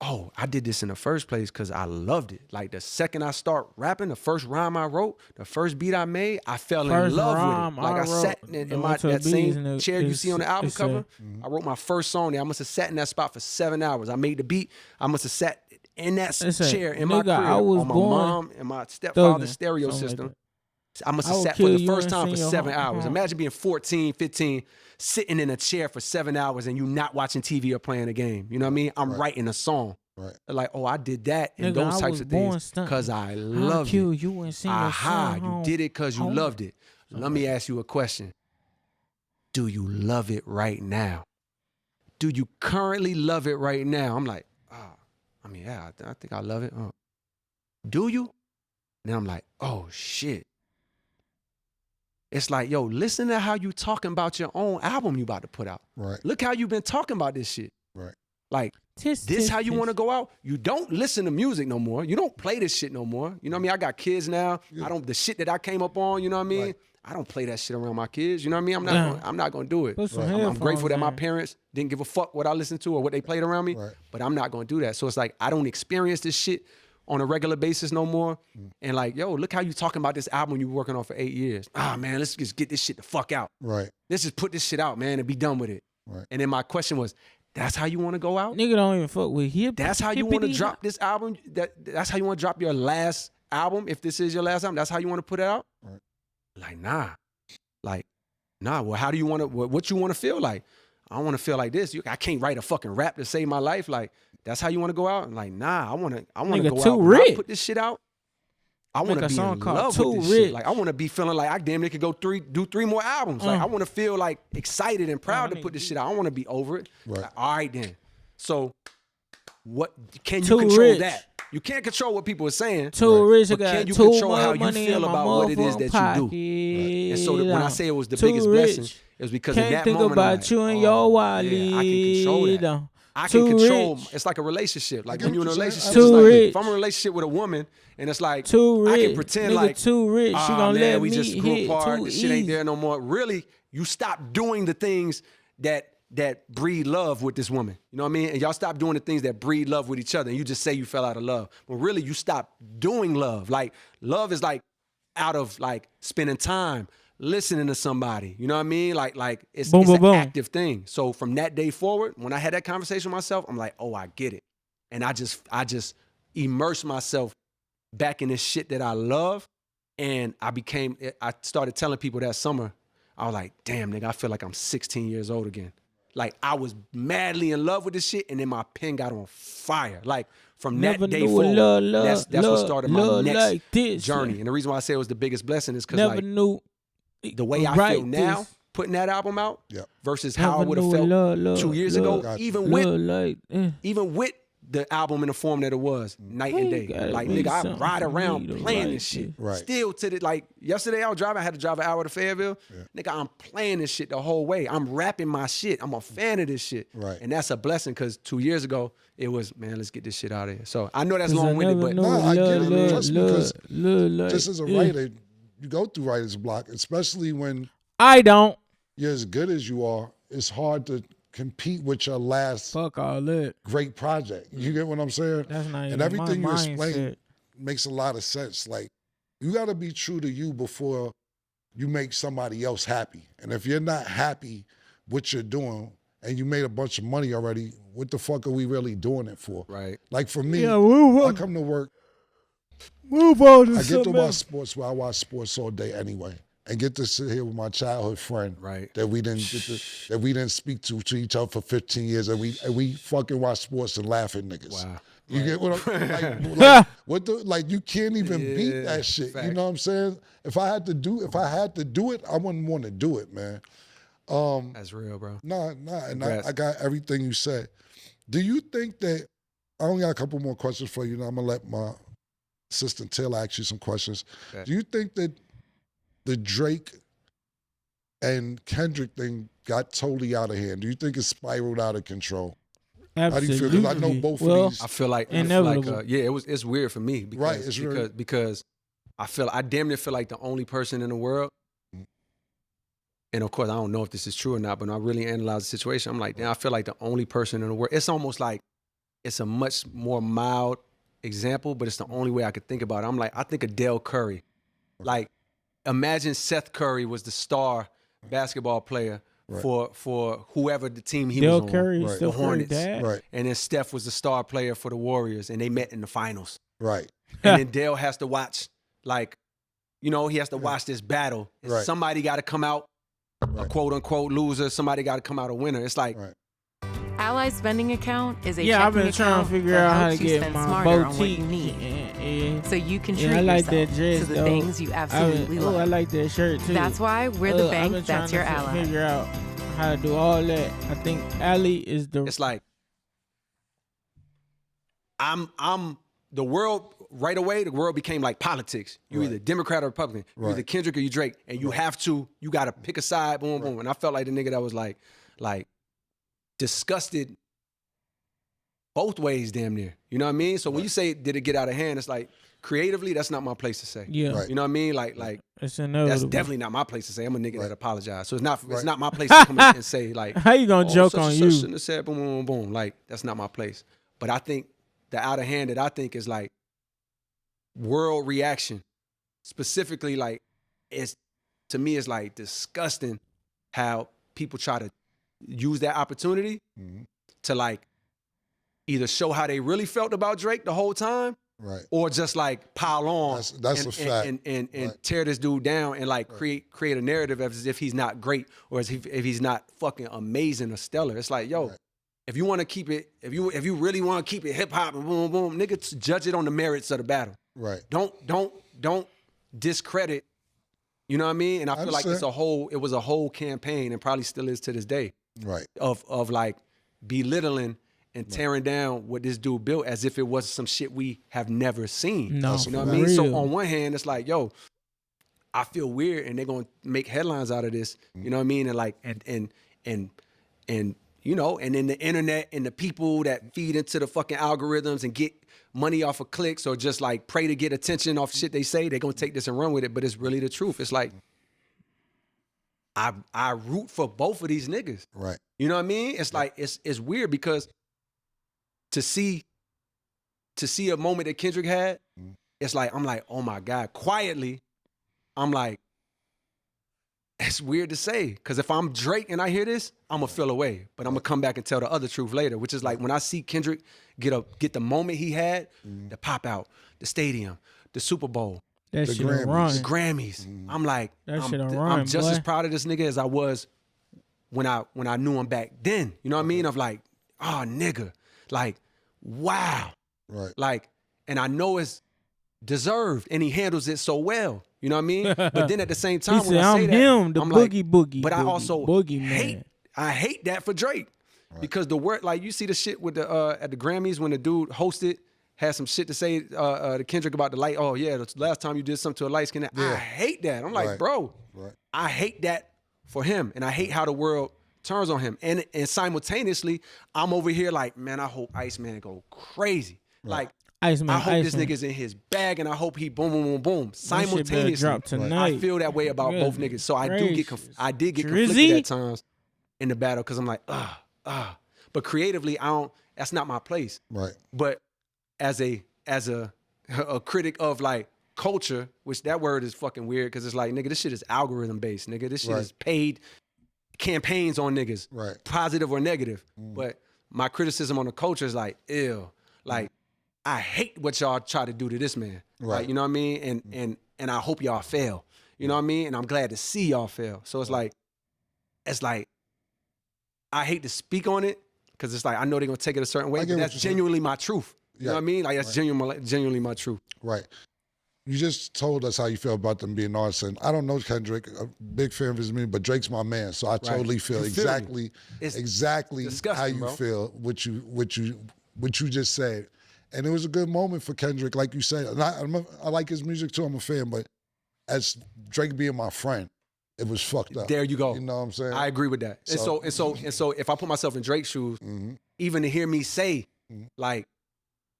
Oh, I did this in the first place because I loved it. Like the second I start rapping, the first rhyme I wrote, the first beat I made, I fell in love with it. Like I sat in that same chair you see on the album cover. I wrote my first song there. I must have sat in that spot for 7 hours. I made the beat. I must have sat in that chair in my crib on my mom and my stepfather's stereo system. I must I have will sat for kill the you first and time for sing your 7 home- hours. home. Imagine being 14, 15, sitting in a chair for 7 hours and you not watching TV or playing a game. You know what I mean? I'm writing a song. Right. Like, oh, I did that and Nigga, those I types was of born things stunting. because I I'll loved kill it. you and sing your Aha, son you home. did it because you home. loved it. Let me ask you a question. Do you love it right now? Do you currently love it right now? I'm like, I mean, yeah, I think I love it. Do you? Then I'm like, oh, shit. It's like, yo, listen to how you talking about your own album you about to put out. Right. Look how you been talking about this shit. Right. Like, this how you want to go out? You don't listen to music no more. You don't play this shit no more. You know what I mean? I got kids now. Yeah. The shit that I came up on, you know what I mean? Right. I don't play that shit around my kids. You know what I mean? I'm not gonna do it. Put some I'm grateful that my headphones in. parents didn't give a fuck what I listened to or what they played around me. Right. But I'm not gonna do that. So it's like I don't experience this shit on a regular basis no more. And like, yo, look how you talking about this album you were working on for 8 years. Man, let's just get this shit the fuck out. Right. Let's just put this shit out, man, and be done with it. Right. And then my question was, that's how you want to go out? Nigga don't even fuck with hip. That's how you want to hippity drop this album? That's how you want to drop your last album? If this is your last album, that's how you want to put it out? Right. Like, nah. Well, how do you want to, what you want to feel like? I don't want to feel like this. I can't write a fucking rap to save my life. Like, that's how you want to go out? I'm like, nah, I want to Nigga, go too out. When I rich. put this shit out, I want Make to a be song in called love Too with this Rich. shit. Like, I want to be feeling like I damn near could go do 3 more albums. Like, I want to feel like excited and proud to put this shit out. I want to be over it. Right. Like, all right then. So, what can you Too control rich. that? You can't control what people are saying. Too rich. I But got can you too control how much you money feel in my about what it is that motherfucking you do? And so when I say it was the Too biggest rich. blessing, it was because in Can't that think moment, about I'm like, you and oh, your wallet. yeah, I can control that. I Too can control. rich. It's like a relationship. Like I when get you're in a what you're relationship, saying. it's Too like, rich. if I'm in a relationship with a woman and it's like, Too rich. I can pretend Nigga, like, too rich. She gonna man, let we me just grew hit apart. too This shit ain't easy. there no more. Really, you stop doing the things that breed love with this woman. You know what I mean? And y'all stop doing the things that breed love with each other. And you just say you fell out of love. Well, really, you stop doing love. Like, love is like out of like spending time, listening to somebody. You know what I mean? Like it's Boom, boom, an boom. active thing. So from that day forward, when I had that conversation with myself, I'm like, oh, I get it. And I just immersed myself back in this shit that I love. And I started telling people that summer, I was like, damn, nigga, I feel like I'm 16 years old again. Like, I was madly in love with this shit, and then my pen got on fire. Like, from Never that day knew a forward, love, that's what love, started my love next like this. journey. And the reason why I say it was the biggest blessing is because, Never like, knew the way I right feel now, this. putting that album out, Yep. versus how I Never would have knew felt love, 2 years love, ago, Gotcha. even love with the album in the form that it was, night and Hey, day. gotta Like, be nigga, I something ride for around me to playing write this shit. Right. Still to the, like, yesterday I had to drive an hour to Fayetteville. Nigga, I'm playing this shit the whole way. I'm rapping my shit. I'm a fan of this shit. Right. And that's a blessing because 2 years ago, it was, man, let's get this shit out of here. So I know that's 'Cause I long-winded, never but knew No, I get it. love, Trust me, because love, just as a writer, you go through writer's block, especially when I don't. you're as good as you are. It's hard to compete with your last Fuck all that. great project. You get what I'm saying? That's not even And everything you my explain mindset. makes a lot of sense. Like, you got to be true to you before you make somebody else happy. And if you're not happy what you're doing and you made a bunch of money already, what the fuck are we really doing it for? right. Like for me, Yeah, move I on. come to work, Move on to I get to something watch else. sports where I watch sports all day anyway. And get to sit here with my childhood friend Right. that we didn't speak to each other for 15 years, and we fucking watch sports and laugh at niggas. Wow. You get what I'm like? What the like? You can't even beat Yeah, that shit. You fact. know what I'm saying? If I had to do it, I wouldn't want to do it, man. That's real, bro. Nah, and Congrats. I got everything you said. Do you think that? I only got a couple more questions for you. Now I'm gonna let my assistant Taylor ask you some questions. Okay. Do you think that the Drake and Kendrick thing got totally out of hand? Do you think it spiraled out of control? How do you feel? 'Cause I know both well, of these. I feel like Inevitable. it's weird for me because Right, it's very- because I damn near feel like the only person in the world. And of course, I don't know if this is true or not, but when I really analyze the situation, I'm like, damn, I feel like the only person in the world. It's almost like it's a much more mild example, but it's the only way I could think about it. I'm like, I think of Dale Curry. Like, imagine Seth Curry was the star basketball player for whoever the team he Dale was on. Curry, Right. Steph The Curry Hornets. dad. Right, And then Steph was the star player for the Warriors, and they met in the finals. right, And then Dale has to watch, like, you know, he has to watch this battle. Right. Somebody got to come out a quote unquote loser. Somebody got to come out a winner. It's like, Ally Spending Account is a Yeah, I've checking been trying to account figure that out how to helps you get spend my smarter on what boutique. you need. Yeah. So you can treat I like that yourself dress to the though. things you absolutely I love. like that shirt too. That's why we're the I've bank been that's trying your to ally. Figure out how to do all that. I think Ali is the. it's like, I'm the world right away. The world became like politics. You either Democrat or Republican. You either Kendrick or you Drake, and you you got to pick a side. Boom, boom. And I felt like the nigga that was like disgusted both ways, damn near. You know what I mean? So when you say did it get out of hand, it's like creatively, that's not my place to say. Yeah. You know what I mean? Like it's inevitable. that's definitely not my place to say. I'm a nigga that apologize. So it's not my place to come in and say like, how you gonna joke such on and you? such shouldn't have said boom, boom, boom, boom. Like that's not my place. But I think the out of hand that I think is like world reaction, specifically like to me it's like disgusting how people try to use that opportunity to like either show how they really felt about Drake the whole time, or just like pile on. That's a fact. And tear this dude down and like create a narrative as if he's not great or as if he's not fucking amazing or stellar. It's like, yo, if you want to keep it, if you really want to keep it hip hop and boom boom, nigga, judge it on the merits of the battle. Right. Don't discredit. You know what I mean? And I feel like it was a whole campaign and probably still is to this day. Right. Of like belittling and tearing down what this dude built as if it was some shit we have never seen. No, you know what I mean? So on one hand, it's like, yo, I feel weird and they're gonna make headlines out of this. You know what I mean? And like and you know, and then the internet and the people that feed into the fucking algorithms and get money off of clicks or just like pray to get attention off shit they say, they're gonna take this and run with it. But it's really the truth. It's like I root for both of these niggas. Right. You know what I mean? It's like it's weird because to see a moment that Kendrick had, it's like I'm like, oh my God. Quietly, I'm like, it's weird to say. Cause if I'm Drake and I hear this, I'm gonna feel away. But I'm gonna come back and tell the other truth later, which is like when I see Kendrick get the moment he had, the pop out, the stadium, the Super Bowl, That The shit Grammys. run. the Grammys. I'm like, That shit I'm run, just boy. as proud of this nigga as I was when I knew him back then. You know what I mean? Of like, oh nigga, like, wow. Right. Like, and I know it's deserved and he handles it so well. You know what I mean? But then at the same time, He when said, I say I'm that, him, the I'm boogie like, boogie. but I boogie, also boogie hate that for Drake. Because the word, like you see the shit with the at the Grammys when the dude hosted, had some shit to say to Kendrick about the light. Oh yeah, the last time you did something to a light skin. I hate that. I'm like, bro, I hate that for him. And I hate how the world turns on him. And simultaneously, I'm over here like, man, I hope Iceman go crazy. Like, Iceman, I hope this Iceman. nigga's in his bag and I hope he boom, boom, boom, boom. That shit better Simultaneously, drop tonight. I feel that way about both niggas. So I did get Drizzy? conflicted at times in the battle because I'm like, But creatively, that's not my place. Right. But as a critic of like culture, which that word is fucking weird because it's like, nigga, this shit is algorithm based, nigga. This shit is paid campaigns on niggas, positive or negative. But my criticism on the culture is like, ew. Like, I hate what y'all try to do to this man. Right. Like, you know what I mean? And I hope y'all fail. You know what I mean? And I'm glad to see y'all fail. So it's like, I hate to speak on it because it's like, I know they're gonna take it a certain way, but that's genuinely my truth. You know what I mean? Like, that's genuinely my truth. Right. You just told us how you feel about them being artists. And I don't know Kendrick, a big fan of his music, but Drake's my man. So I totally feel You feel exactly how you bro. feel, what you just said. And it was a good moment for Kendrick, like you said. And I like his music too, I'm a fan, but as Drake being my friend, it was fucked up. There you go. You know what I'm saying? I agree with that. And so if I put myself in Drake's shoes, even to hear me say, like,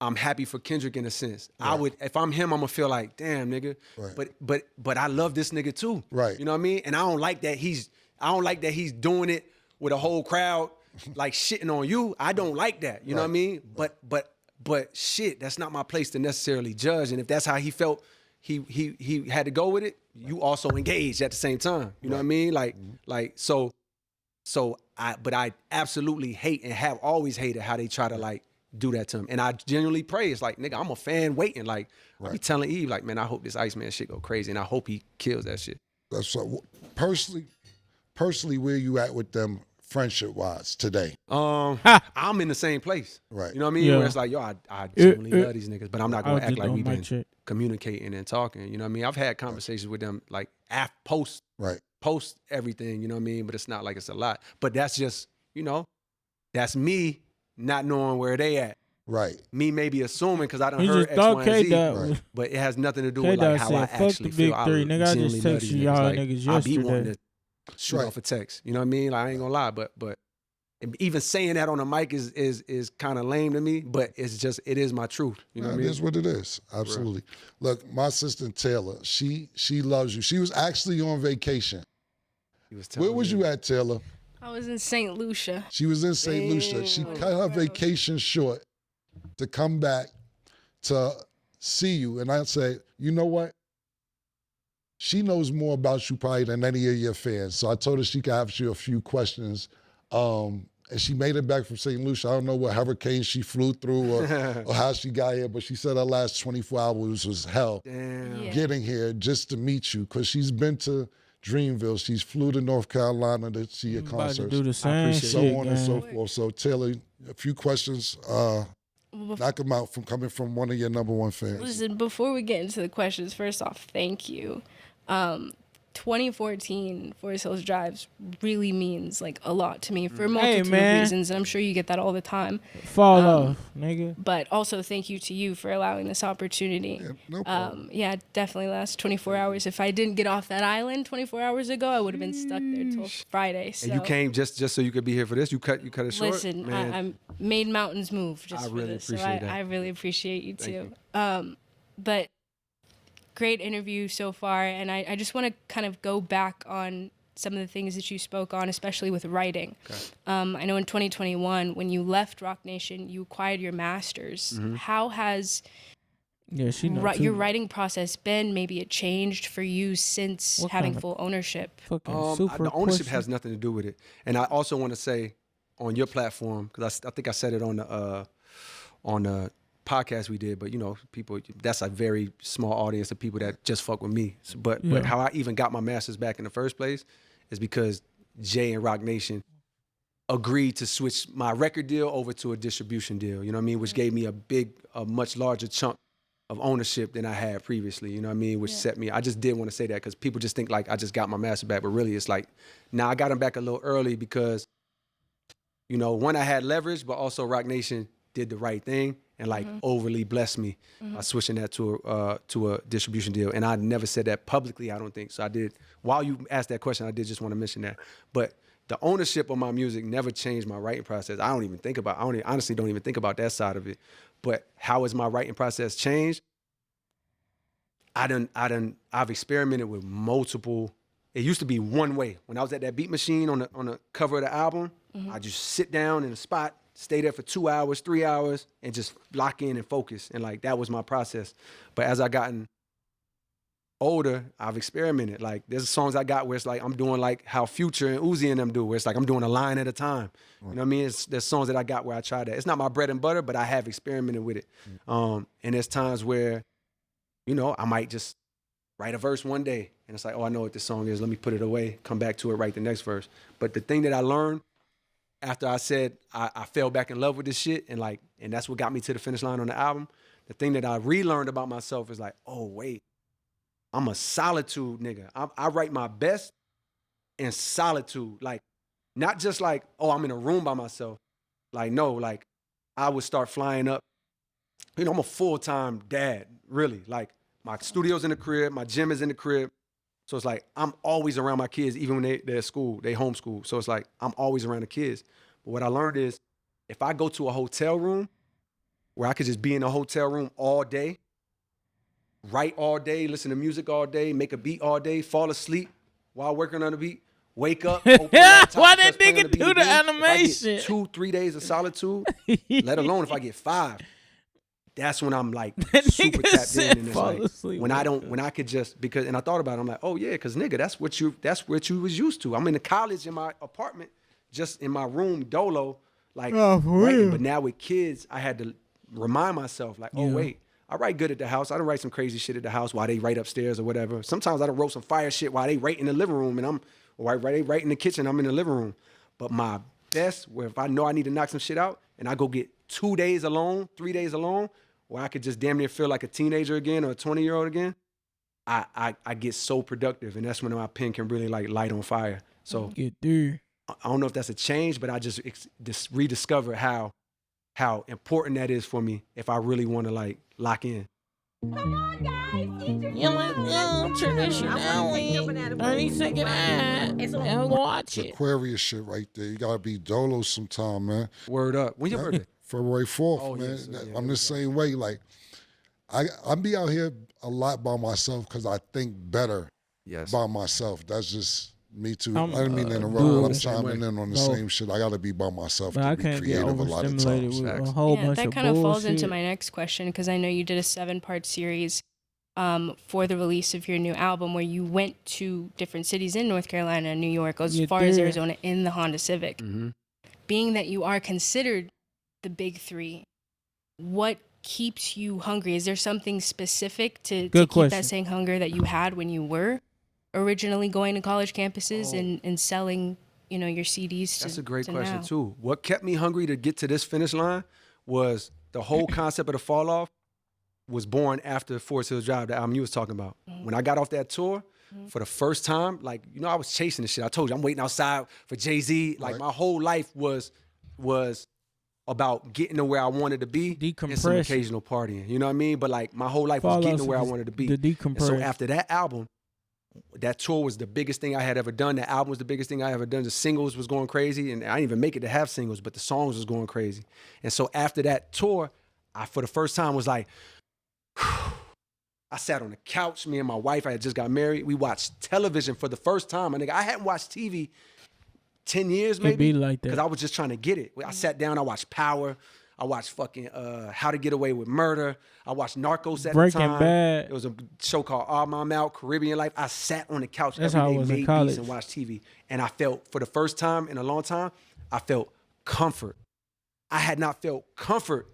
I'm happy for Kendrick in a sense. I would, if I'm him, I'm gonna feel like, damn, nigga. But I love this nigga too. Right. You know what I mean? And I don't like that he's doing it with a whole crowd like shitting on you. I don't like that. You know what I mean? But shit, that's not my place to necessarily judge. And if that's how he felt, he had to go with it. You also engaged at the same time. You know what I mean? But I absolutely hate and have always hated how they try to like do that to him. And I genuinely pray. It's like, nigga, I'm a fan waiting. Like, I be telling Eve, like, man, I hope this Iceman shit go crazy, and I hope he kills that shit. That's so, personally, where you at with them friendship-wise today? I'm in the same place. Right. You know what I mean? Yeah. Where it's like, yo, I genuinely love these niggas, but I'm not going to act like we've been check. communicating and talking. You know what I mean? I've had conversations with them, like, post everything, you know what I mean? But it's not like it's a lot. But that's just, you know, that's me not knowing where they at. Right. Me maybe assuming because I done He heard just X, thought Y, and Z. K-Dot. But it has nothing to do with K-Dot like how I said, "Fuck actually the big feel. three, nigga. I just genuinely love texted these y'all Like, niggas I be wanting yesterday. to shoot off a text. You know what I mean? Like, I ain't gonna lie, but even saying that on the mic is kind of lame to me. But it's just it is my truth. You know what I mean? It is what it is. Absolutely. Look, my sister Taylor, she loves you. She was actually on vacation. Where was you at, Taylor? I was in St. Lucia. She was in St. Lucia. She cut her vacation short to come back to see you. And I said, you know what? She knows more about you probably than any of your fans. So I told her she could ask you a few questions. And she made it back from St. Lucia. I don't know what hurricane she flew through or how she got here, but she said her last 24 hours was hell. Damn. Getting here just to meet you, because she's been to Dreamville. She's flew to North Carolina to see your About to concerts. do the same so shit, on and so gang. forth. So Taylor, a few questions. Knock them out from coming from one of your number one fans. Listen, before we get into the questions, first off, thank you. 2014 Forest Hills Drives really means like a lot to me for multitude of man. reasons, and I'm sure you get that all the time. Fall off, nigga. But also thank you to you for allowing this opportunity. Yeah, no problem. Yeah, definitely last 24 hours. If I didn't get off that island 24 hours ago, I would have been stuck there till Friday. So. And you came just so you could be here for this. You cut it short. Listen, man. I made mountains move just I for really this. So appreciate that. I really appreciate you Thank too. But great interview so far, and I just want to kind of go back on some of the things that you spoke on, especially with writing. Okay. I know in 2021, when you left Rock Nation, you acquired your master's. Mm-hmm. How has she know too. your writing process been? Maybe it changed for you since What having kind of full ownership. Fucking super the ownership question. has nothing to do with it. And I also want to say on your platform, because I think I said it on the podcast we did, but you know, people, that's a very small audience of people that just fuck with me. So, but how I even got my master's back in the first place is because Jay and Rock Nation agreed to switch my record deal over to a distribution deal, you know what I mean? Which gave me a much larger chunk of ownership than I had previously, you know what I mean? Which set me, I just did want to say that because people just think like I just got my master back, but really it's like, I got him back a little early because, you know, one, I had leverage, but also Rock Nation did the right thing and like overly blessed me by switching that to a distribution deal. And I never said that publicly, I don't think. So I did, while you asked that question, I did just want to mention that. But the ownership of my music never changed my writing process. I honestly don't even think about that side of it. But how has my writing process changed? I've experimented with multiple. It used to be one way. When I was at that beat machine on the cover of the album, I just sit down in a spot, stay there for 2 hours, 3 hours, and just lock in and focus. And like that was my process. But as I gotten older, I've experimented. Like there's songs I got where it's like I'm doing like how Future and Uzi and them do, where it's like I'm doing a line at a time. You know what I mean? There's songs that I got where I try that. It's not my bread and butter, but I have experimented with it. And there's times where, you know, I might just write a verse one day and it's like, oh, I know what this song is. Let me put it away, come back to it, write the next verse. But the thing that I learned after I said I fell back in love with this shit and that's what got me to the finish line on the album, the thing that I relearned about myself is like, oh, wait, I'm a solitude nigga. I write my best in solitude. Like, not just like, oh, I'm in a room by myself. Like, no, like, I would start flying up. You know, I'm a full-time dad, really. Like, my studio's in the crib, my gym is in the crib. So it's like, I'm always around my kids, even when they're at school, they homeschool. So it's like, I'm always around the kids. But what I learned is, if I go to a hotel room where I could just be in a hotel room all day, write all day, listen to music all day, make a beat all day, fall asleep while working on the beat, wake up, open the laptop, Why press that play on nigga the beat do the again. animation? If I get 2-3 days of solitude, let alone if I get 5, that's when I'm like super nigga tapped said in. And it's fall like, asleep. when I could just, because, and I thought about it, I'm like, oh yeah, because nigga, that's what you was used to. I'm in the college in my apartment, just in my room, dolo, like Oh, for writing. real. But now with kids, I had to remind myself, like, oh, Yeah. wait, I write good at the house. I don't write some crazy shit at the house while they write upstairs or whatever. Sometimes I don't wrote some fire shit while they write in the living room or they write in the kitchen, I'm in the living room. But my best, where if I know I need to knock some shit out and I go get 2 days alone, 3 days alone, where I could just damn near feel like a teenager again or a 20-year-old again, I get so productive. And that's when my pen can really like light on fire. So Get there. I don't know if that's a change, but I just rediscovered how important that is for me if I really want to like lock in. Come on, guys. Eat your Traditionally, 30-second ad, and watch it. Aquarius shit right there. You gotta be dolo sometime, man. Word up. When your birthday? February 4th, Oh, man. yeah, so, yeah, I'm the same way. Like, I be out here a lot by myself because I think better by myself. That's just me too. I didn't mean to interrupt. I'm chiming in on the same shit. I gotta be by myself But to I be can't get creative a lot of overstimulated times. with a whole bunch that of kind of falls into bullshit. my next question, because I know you did a 7-part series for the release of your new album, where you went to different cities in North Carolina and New York, as far as Arizona, in the Honda Civic. Mm-hmm. Being that you are considered the big three, what keeps you hungry? Is there something specific to keep that same hunger that you had when you were originally going to college campuses and selling, your CDs? That's a great question now? too. What kept me hungry to get to this finish line was the whole concept of the fall off was born after Forest Hills Drive, the album you was talking about. Mm-hmm. When I got off that tour, for the first time, like, I was chasing this shit. I told you, I'm waiting outside for Jay-Z. Like, my whole life was about getting to where I wanted to be and some occasional partying. You know what I mean? But like, my whole life was getting to where I wanted to be. The decompress. And so after that album, that tour was the biggest thing I had ever done. The album was the biggest thing I ever done. The singles was going crazy. And I didn't even make it to have singles, but the songs was going crazy. And so after that tour, I, for the first time, was like, I sat on the couch. Me and my wife, I had just got married. We watched television for the first time. And I hadn't watched TV 10 years maybe. It be like that. Because I was just trying to get it. I sat down, I watched Power. I watched fucking How to Get Away with Murder. I watched Narcos at Breaking the time. Bad. It was a show called All Mom Out, Caribbean Life. I sat on the couch That's how I every day, was in made college. beats and watched TV. And I felt, for the first time in a long time, I felt comfort. I had not felt comfort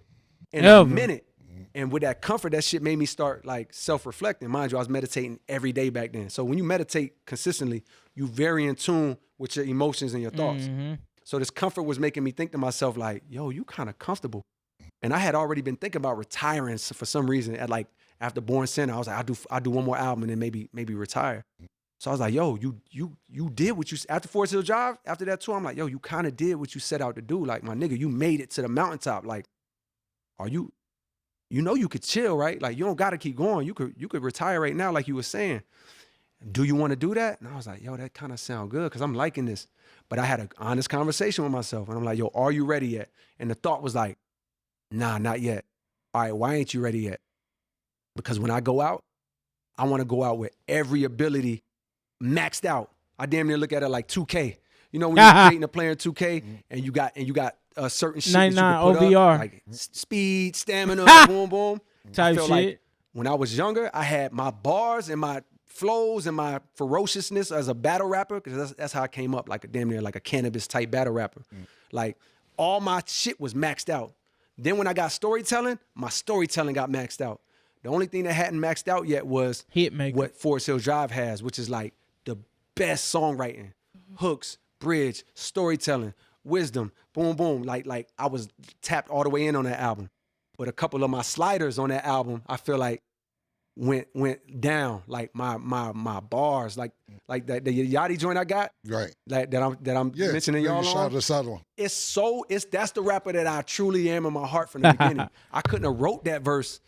in a minute. And with that comfort, that shit made me start like self-reflecting. Mind you, I was meditating every day back then. So when you meditate consistently, you very in tune with your emotions and your thoughts. Mm-hmm. So this comfort was making me think to myself like, yo, you kind of comfortable. And I had already been thinking about retiring for some reason. At like after Born Sinner, I was like, I'll do one more album and then maybe retire. So I was like, yo, you did what you, after Forest Hill Drive, after that tour, I'm like, yo, you kind of did what you set out to do. Like, my nigga, you made it to the mountaintop. Like, you could chill, right? Like, you don't got to keep going. You could retire right now, like you were saying. Do you want to do that? And I was like, yo, that kind of sound good because I'm liking this. But I had an honest conversation with myself. And I'm like, yo, are you ready yet? And the thought was like, nah, not yet. All right, why ain't you ready yet? Because when I go out, I want to go out with every ability maxed out. I damn near look at it like 2K. You know, when you're creating a player in 2K and you got certain shit that you can put OVR. up, like speed, stamina, boom, boom. Type I feel shit. like when I was younger, I had my bars and my flows and my ferociousness as a battle rapper, because that's how I came up, like a damn near like a cannabis type battle rapper. Like, all my shit was maxed out. Then when I got storytelling, my storytelling got maxed out. The only thing that hadn't maxed out yet was what Forest Hills Drive has, which is like the best songwriting, hooks, bridge, storytelling, wisdom, boom, boom. Like I was tapped all the way in on that album. But a couple of my sliders on that album, I feel like went down. Like my bars, like that the Yachty joint I got, right? Like that I'm mentioning y'all on. One. That's the rapper that I truly am in my heart from the beginning. I couldn't have wrote that verse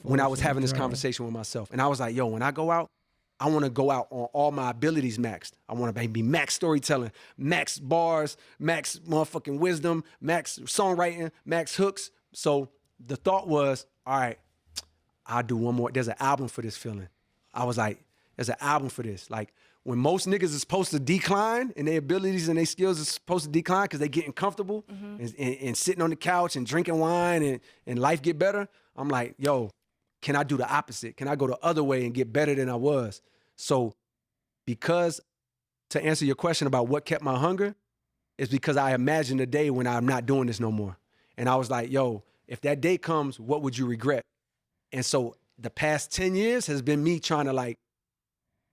when I was having this conversation with myself, and I was like, yo, when I go out, I want to go out on all my abilities maxed. I want to be max storytelling, max bars, max motherfucking wisdom, max songwriting, max hooks. So the thought was, all right, I'll do one more. There's an album for this feeling. I was like, there's an album for this. Like, when most niggas is supposed to decline and their abilities and their skills is supposed to decline because they getting comfortable and sitting on the couch and drinking wine and life get better, I'm like, yo, can I do the opposite? Can I go the other way and get better than I was? So because, to answer your question about what kept my hunger, is because I imagined a day when I'm not doing this no more. And I was like, yo, if that day comes, what would you regret? And so the past 10 years has been me trying to like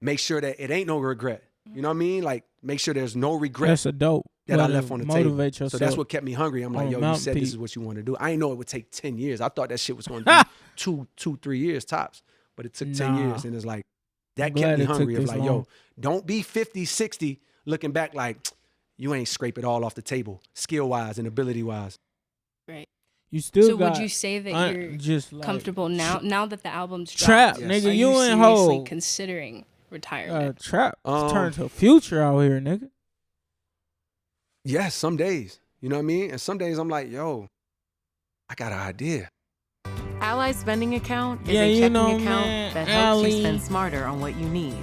make sure that it ain't no regret. You know what I mean? Like make sure there's no regret. That's a dope. That I left on the table. Yourself. So that's what kept me hungry. I'm like, yo, you said this is what you want to do. I didn't know it would take 10 years. I thought that shit was going to be 3 years tops. But it took 10 years. And it's like, that kept me hungry. Of like, yo, don't be 50, 60 looking back like, you ain't scrape it all off the table, skill-wise and ability-wise. Right. You still so would you say that you're just like, comfortable now that the album's trap, dropped? nigga, Are you ain't seriously hold. considering retirement? Trap turn to future out here, nigga. Yes, some days. You know what I mean? And some days I'm like, yo, I got an idea. Ally's spending account is a checking account that helps you spend smarter on what you need.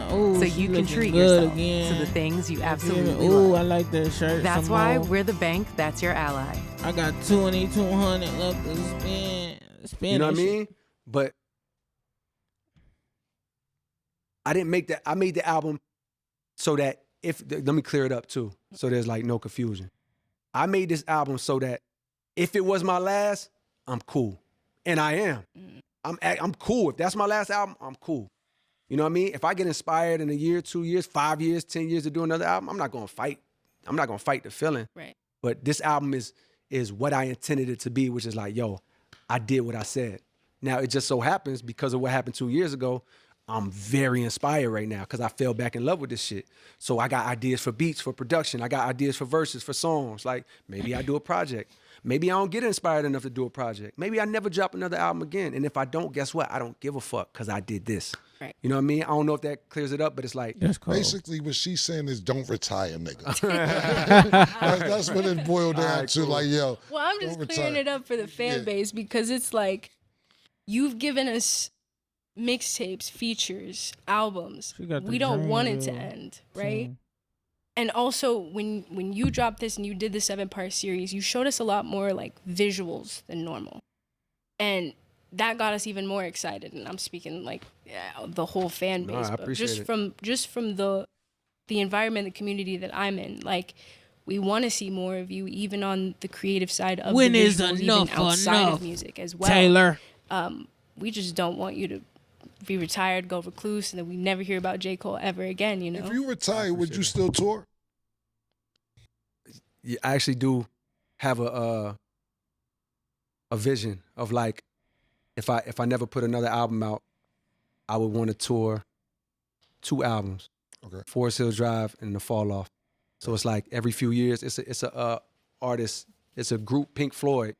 So you can treat yourself to the things you absolutely love. I like that shirt. That's why we're the bank that's your ally. I got 2,200 left to spend. You know what I mean? But I didn't make that. I made the album so that let me clear it up too, so there's like no confusion. I made this album so that if it was my last, I'm cool. And I am. I'm cool. If that's my last album, I'm cool. You know what I mean? If I get inspired in a year, 2 years, 5 years, 10 years to do another album, I'm not gonna fight. I'm not gonna fight the feeling. Right. But this album is what I intended it to be, which is like, yo, I did what I said. Now it just so happens because of what happened 2 years ago, I'm very inspired right now because I fell back in love with this shit. So I got ideas for beats, for production. I got ideas for verses, for songs. Like maybe I do a project. Maybe I don't get inspired enough to do a project. Maybe I never drop another album again. And if I don't, guess what? I don't give a fuck because I did this. Right. You know what I mean? I don't know if that clears it up, but it's like. That's cool. Basically, what she's saying is don't retire, nigga. That's what it boiled down to. Cool. Like, yo. Well, I'm just clearing it up for the fan base because it's like you've given us mixtapes, features, albums. We don't want it to end, right? And also, when you dropped this and you did the 7-part series, you showed us a lot more like visuals than normal, and that got us even more excited. And I'm speaking like the whole fan base, I but appreciate just from the environment, the community that I'm in, like we want to see more of you, even on the creative side of when the is visuals, enough even outside enough, of music as well. Taylor, we just don't want you to be retired, go recluse, and then we never hear about J. Cole ever again, you know? If you retire, would you still tour? Yeah, I actually do have a vision of like, if I never put another album out, I would want to tour 2 albums. Okay. Forest Hills Drive and The Fall Off. So it's like every few years, it's a artist, it's a group, Pink Floyd,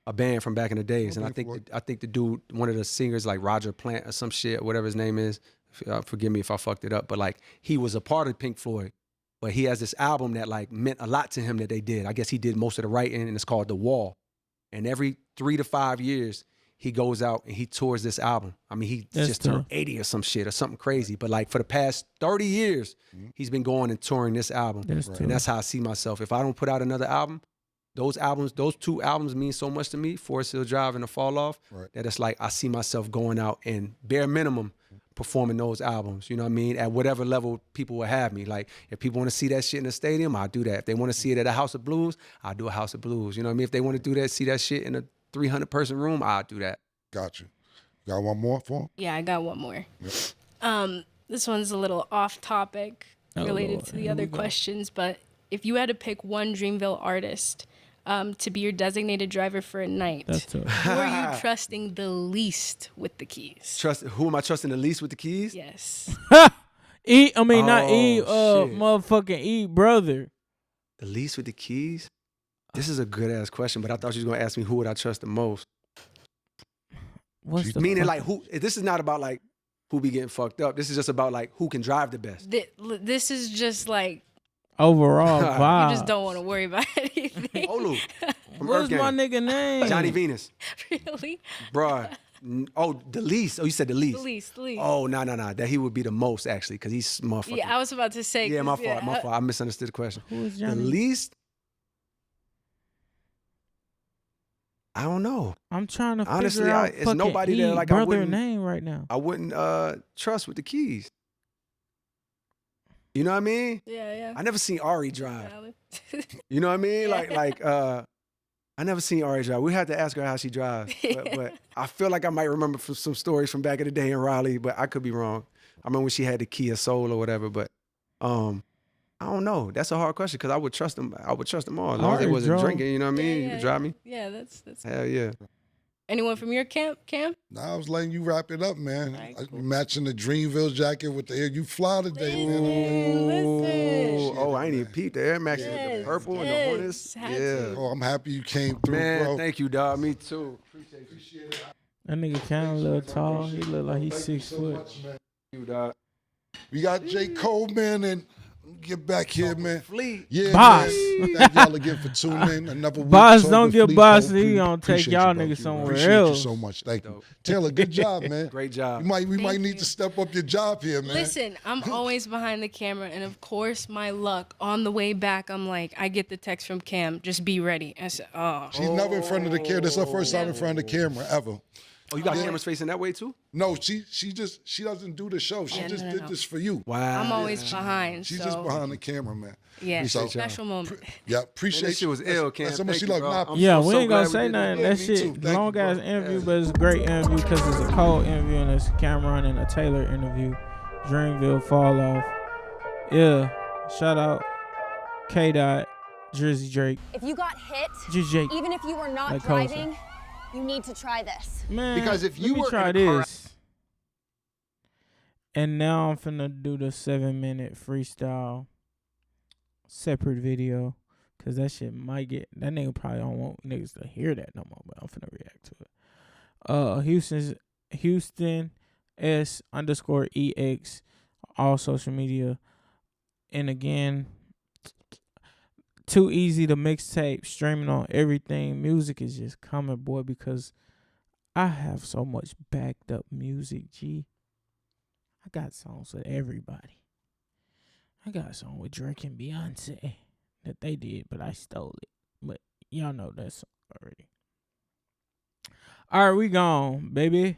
a band from back in the days. And I think the dude, one of the singers, like Roger Plant or some shit, or whatever his name is, forgive me if I fucked it up, but like he was a part of Pink Floyd, but he has this album that like meant a lot to him that they did. I guess he did most of the writing, and it's called The Wall. And every 3 to 5 years, he goes out and he tours this album. I mean, he just turned 80 or some shit or something crazy. But like for the past 30 years, he's been going and touring this album. And that's how I see myself. If I don't put out another album, those 2 albums mean so much to me, Forest Hill Drive and The Fall Off, that it's like I see myself going out and bare minimum performing those albums, you know what I mean? At whatever level people will have me. Like if people want to see that shit in the stadium, I'll do that. If they want to see it at a House of Blues, I'll do a House of Blues. You know what I mean? If they want to do that, see that shit in a 300-person room, I'll do that. Got you. Got one more for him? Yeah, I got one more. Yep. This one's a little off topic related to the other questions, but if you had to pick one Dreamville artist to be your designated driver for a night, who are you trusting the least with the keys? Who am I trusting the least with the keys? Yes. not E, motherfucking E brother. The least with the keys? This is a good ass question, but I thought you was gonna ask me who would I trust the most. Meaning like who? This is not about like who be getting fucked up. This is just about like who can drive the best. This is just like overall vibe. You just don't want to worry about anything. Olu. What's my nigga name? Johnny Venus. Really? Bruh. Oh, the least. Oh, you said the least. The least. Oh, no. That he would be the most, actually, because he's motherfucking. Yeah, I was about to say. Yeah, my fault. I misunderstood the question. Who is Johnny? The least? I don't know. I'm trying to honestly, figure out it's nobody E that like brother I wouldn't name right now. I wouldn't trust with the keys. You know what I mean? Yeah. I never seen Ari drive. You know what I mean? I never seen Ari drive. We had to ask her how she drives. But I feel like I might remember some stories from back in the day in Raleigh, but I could be wrong. I remember when she had the Kia Soul or whatever, but I don't know. That's a hard question because I would trust them. I would trust them all as long as they wasn't drinking. You know what I mean? You could drive me. Yeah, that's. Hell yeah. Anyone from your camp, Cam? Nah, I was letting you wrap it up, man. Right, cool. Matching the Dreamville jacket with the Air. You fly today, man. Listen. Oh, I ain't even peeped the Air Max with the purple and the Hornets. Yeah. Oh, I'm happy you came through, Man, bro. Thank you, dog. Me too. Appreciate it. That nigga kind of a little tall. He look like he's 6 foot. Thank you, dog. We got J. Cole, man, and get back here, man. Fleet. Yeah, Boss. man. Thank y'all again for tuning in. Another week. Boss Talk don't with get Fleet. boss. Cole, He gonna take appreciate y'all you, bro. niggas somewhere Appreciate else. you so much. Thank you. Taylor, good job, man. Great job. We might need to step up your job here, man. Listen, I'm always behind the camera, and of course, my luck. On the way back, I'm like, I get the text from Cam, just be ready. I said, oh. She's never in front of the camera. This is her first time in front of the camera ever. Oh, you got cameras facing that way too? No, she doesn't do the show. She just did this for you. Wow. I'm always behind. She's so. just behind the camera, man. Yeah, So- special moment. Yeah, appreciate Man, this shit was ill, Cam. That's how much Thank she you, like. bro. Nah, I'm Yeah, so we ain't gonna glad we say did nothing. that. That Me shit, too. Thank long you, ass bro. interview, but it's a great interview because it's a cold interview and it's Cameron and a Taylor interview. Dreamville Fall Off. Yeah, shout out K. Dot, Drizzy Drake. If you got hit, Just Jake. even if you were not Like Cole driving, you need to try this. Man, Because if you let me were try in a car- this. And now I'm finna do the 7-minute freestyle separate video. Cause that shit might get, that nigga probably don't want niggas to hear that no more, but I'm finna react to it. Houston S_EX, all social media. And again, Too Easy to Mixtape, streaming on everything. Music is just coming, boy, because I have so much backed up music, G. I got songs with everybody. I got a song with Drake and Beyonce that they did, but I stole it. But y'all know that song already. All right, we gone, baby.